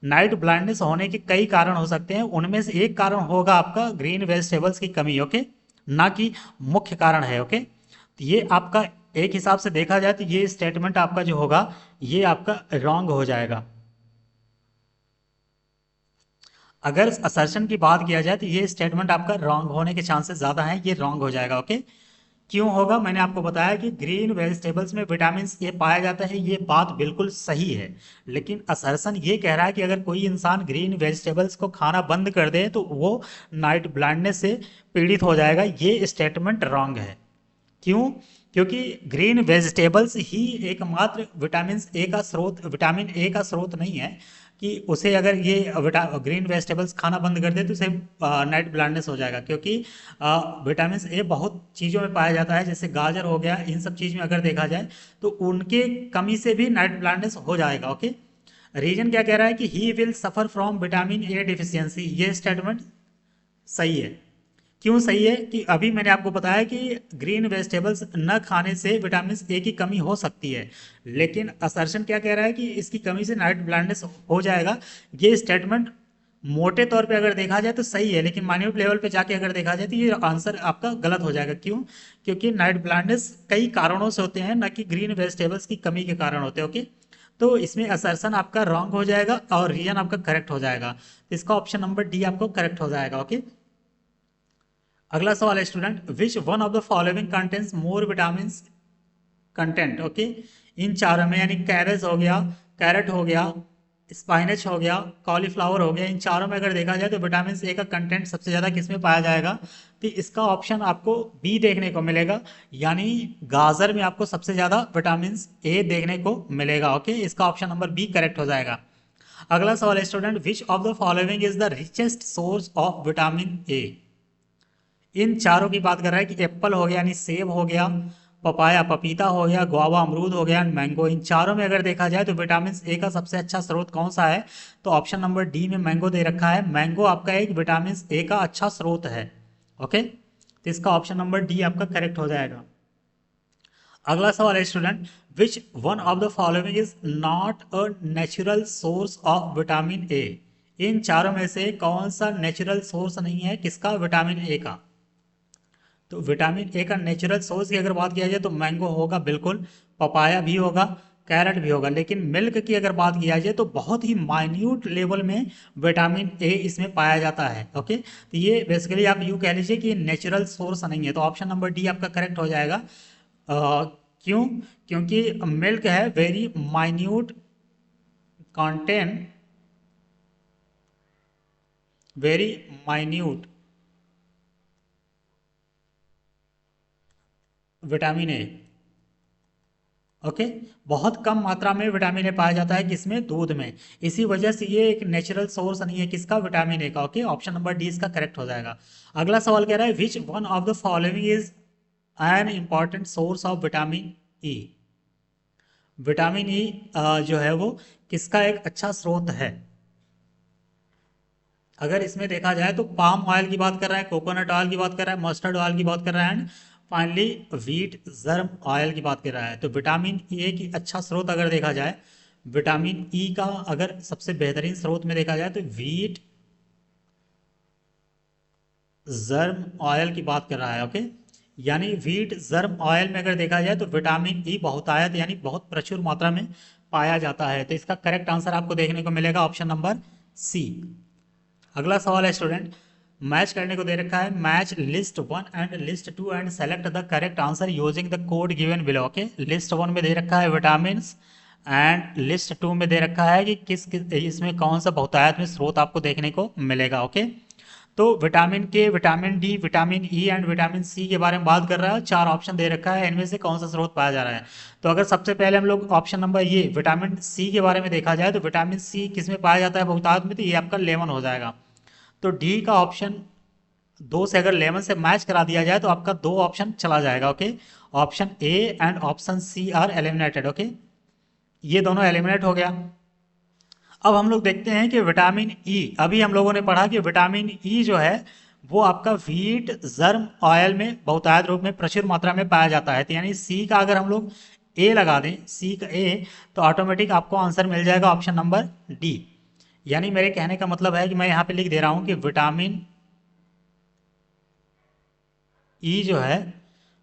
नाइट ब्लाइंडनेस होने के कई कारण हो सकते हैं, उनमें से एक कारण होगा आपका ग्रीन वेजिटेबल्स की कमी। ओके, ना कि मुख्य कारण है। ओके, तो ये आपका एक हिसाब से देखा जाए तो ये स्टेटमेंट आपका जो होगा ये आपका रॉन्ग हो जाएगा। अगर असर्शन की बात किया जाए तो ये स्टेटमेंट आपका रॉन्ग होने के चांसेस ज़्यादा हैं, ये रॉन्ग हो जाएगा। ओके, क्यों होगा, मैंने आपको बताया कि ग्रीन वेजिटेबल्स में विटामिन ए पाया जाता है, ये बात बिल्कुल सही है। लेकिन असर्शन ये कह रहा है कि अगर कोई इंसान ग्रीन वेजिटेबल्स को खाना बंद कर दे तो वो नाइट ब्लाइंडनेस से पीड़ित हो जाएगा, ये स्टेटमेंट रॉन्ग है। क्यों, क्योंकि ग्रीन वेजिटेबल्स ही एकमात्र विटामिन ए का स्रोत नहीं है कि उसे अगर ये ग्रीन वेजिटेबल्स खाना बंद कर दे तो उसे नाइट ब्लाइंडनेस हो जाएगा। क्योंकि विटामिन ए बहुत चीज़ों में पाया जाता है, जैसे गाजर हो गया, इन सब चीज़ में अगर देखा जाए तो उनके कमी से भी नाइट ब्लाइंडनेस हो जाएगा। ओके, रीजन क्या कह रहा है कि he will suffer from vitamin A deficiency, ये स्टेटमेंट सही है। क्यों सही है कि अभी मैंने आपको बताया कि ग्रीन वेजिटेबल्स न खाने से विटामिन ए की कमी हो सकती है, लेकिन असर्शन क्या कह रहा है कि इसकी कमी से नाइट ब्लाइंडनेस हो जाएगा। ये स्टेटमेंट मोटे तौर पे अगर देखा जाए तो सही है, लेकिन माइन्यूट लेवल पे जाके अगर देखा जाए तो ये आंसर आपका गलत हो जाएगा। क्यों? क्योंकि नाइट ब्लाइंडनेस कई कारणों से होते हैं, न कि ग्रीन वेजिटेबल्स की कमी के कारण होते हैं। ओके, तो इसमें असर्शन आपका रॉन्ग हो जाएगा और रीजन आपका करेक्ट हो जाएगा। इसका ऑप्शन नंबर डी आपको करेक्ट हो जाएगा। ओके, अगला सवाल है student, which one of the following contents more vitamin content. Okay, इन चारों में, यानी कैबेज हो गया, कैरेट हो गया, स्पाइनच हो गया, कॉलीफ्लावर हो गया, इन चारों में अगर देखा जाए तो विटामिन ए का कंटेंट सबसे ज़्यादा किस में पाया जाएगा? तो इसका ऑप्शन आपको बी देखने को मिलेगा, यानी गाजर में आपको सबसे ज़्यादा विटामिन ए देखने को मिलेगा। ओके, इसका ऑप्शन नंबर बी करेक्ट हो जाएगा। अगला सवाल है student, which of the following is the richest source of vitamin A. इन चारों की बात कर रहा है कि एप्पल हो गया यानी सेब हो गया, पपाया पपीता हो गया, गुआवा अमरूद हो गया एंड मैंगो। इन चारों में अगर देखा जाए तो विटामिन ए का सबसे अच्छा स्रोत कौन सा है? तो ऑप्शन नंबर डी में मैंगो दे रखा है। मैंगो आपका एक विटामिन ए का अच्छा स्रोत है। ओके, तो इसका ऑप्शन नंबर डी आपका करेक्ट हो जाएगा। अगला सवाल है student, which one of the following is not a natural source of vitamin A. इन चारों में से कौन सा नेचुरल सोर्स नहीं है किसका? विटामिन ए का। तो विटामिन ए का नेचुरल सोर्स की अगर बात किया जाए तो मैंगो होगा बिल्कुल, पपाया भी होगा, कैरेट भी होगा। लेकिन मिल्क की अगर बात किया जाए तो बहुत ही माइन्यूट लेवल में विटामिन ए इसमें पाया जाता है। ओके, तो ये बेसिकली आप यूँ कह लीजिए कि नेचुरल सोर्स नहीं है। तो ऑप्शन नंबर डी आपका करेक्ट हो जाएगा। क्यों? क्योंकि मिल्क है very minute content, very minute vitamin A. Okay, बहुत कम मात्रा में विटामिन ए पाया जाता है किसमें? दूध में। इसी वजह से ये एक नेचुरल सोर्स नहीं है किसका? विटामिन ए का। ओके, ऑप्शन नंबर डी इसका करेक्ट हो जाएगा। अगला सवाल कह रहा है, विच one of the following is an important source of vitamin E. Vitamin E जो है वो किसका एक अच्छा स्रोत है? अगर इसमें देखा जाए तो पाम ऑयल की बात कर रहा है, कोकोनट ऑयल की बात कर रहा है, मस्टर्ड ऑयल की बात कर रहा है and finally wheat germ oil की बात कर रहा है। तो विटामिन ए की अच्छा स्रोत अगर देखा जाए, विटामिन ई का अगर सबसे बेहतरीन स्रोत में देखा जाए तो व्हीट जर्म ऑयल की बात कर रहा है। ओके, यानी व्हीट जर्म ऑयल में अगर देखा जाए तो विटामिन ई बहुतायत यानी बहुत प्रचुर मात्रा में पाया जाता है। तो इसका करेक्ट आंसर आपको देखने को मिलेगा ऑप्शन नंबर सी। अगला सवाल है स्टूडेंट, मैच करने को दे रखा है, match list 1 and list 2 and select the correct answer using the code given below. Okay, list 1 में दे रखा है विटामिन एंड लिस्ट 2 में दे रखा है कि किस इसमें कौन सा बहुतायत में स्रोत आपको देखने को मिलेगा। ओके, तो vitamin K, vitamin D, vitamin E and vitamin C के बारे में बात कर रहा है। 4 ऑप्शन दे रखा है, इनमें से कौन सा स्रोत पाया जा रहा है? तो अगर सबसे पहले हम लोग ऑप्शन नंबर ये विटामिन सी के बारे में देखा जाए तो विटामिन सी किस में पाया जाता है बहुतायत में? तो ये आपका लेमन हो जाएगा। तो डी का ऑप्शन 2 से अगर लेमन से मैच करा दिया जाए तो आपका 2 ऑप्शन चला जाएगा। Okay, option A and option C are eliminated. Okay, ये दोनों एलिमिनेट हो गया। अब हम लोग देखते हैं कि विटामिन ई, अभी हम लोगों ने पढ़ा कि विटामिन ई जो है वो आपका व्हीट जर्म ऑयल में बहुतायत रूप में प्रचुर मात्रा में पाया जाता है। तो यानी सी का अगर हम लोग ए लगा दें, सी का ए, तो ऑटोमेटिक आपको आंसर मिल जाएगा ऑप्शन नंबर डी। यानी मेरे कहने का मतलब है कि मैं यहाँ पे लिख दे रहा हूँ कि विटामिन ई जो है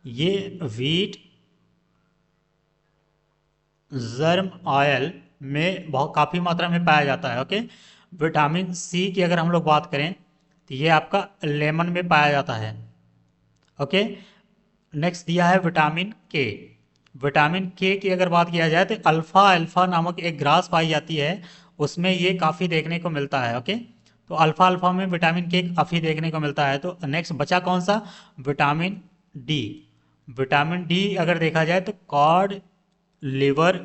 ये व्हीट जर्म ऑयल में बहुत काफ़ी मात्रा में पाया जाता है। ओके, विटामिन सी की अगर हम लोग बात करें तो ये आपका लेमन में पाया जाता है। ओके, नेक्स्ट दिया है विटामिन के। विटामिन के की अगर बात किया जाए तो अल्फा अल्फा नामक एक ग्रास पाई जाती है, उसमें ये काफ़ी देखने को मिलता है। ओके, तो अल्फा अल्फा में विटामिन के काफ़ी देखने को मिलता है। तो नेक्स्ट बचा कौन सा? Vitamin D. विटामिन डी अगर देखा जाए तो कॉड लिवर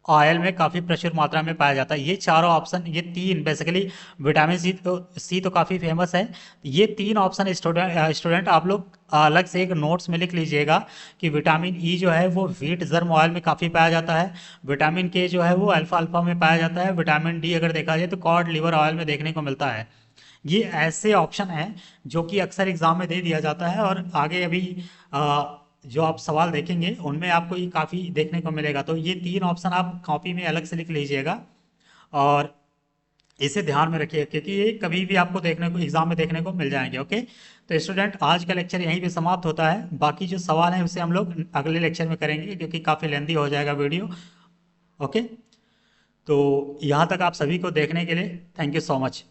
ऑयल में काफ़ी प्रचुर मात्रा में पाया जाता है। ये चारों ऑप्शन, ये 3 बेसिकली, विटामिन सी तो काफ़ी फेमस है। ये 3 ऑप्शन स्टूडेंट आप लोग अलग से एक नोट्स में लिख लीजिएगा कि विटामिन ई जो है वो व्हीट जर्म ऑयल में काफ़ी पाया जाता है, विटामिन के जो है वो अल्फा अल्फा में पाया जाता है, विटामिन डी अगर देखा जाए तो कॉड लिवर ऑयल में देखने को मिलता है। ये ऐसे ऑप्शन हैं जो कि अक्सर एग्जाम में दे दिया जाता है, और आगे अभी जो आप सवाल देखेंगे उनमें आपको ये काफ़ी देखने को मिलेगा। तो ये 3 ऑप्शन आप कॉपी में अलग से लिख लीजिएगा और इसे ध्यान में रखिए, क्योंकि ये कभी भी आपको देखने को एग्जाम में देखने को मिल जाएंगे। ओके, तो स्टूडेंट आज का लेक्चर यहीं पे समाप्त होता है। बाकी जो सवाल हैं उसे हम लोग अगले लेक्चर में करेंगे, क्योंकि काफ़ी लेंदी हो जाएगा वीडियो। ओके, तो यहाँ तक आप सभी को देखने के लिए थैंक यू सो मच।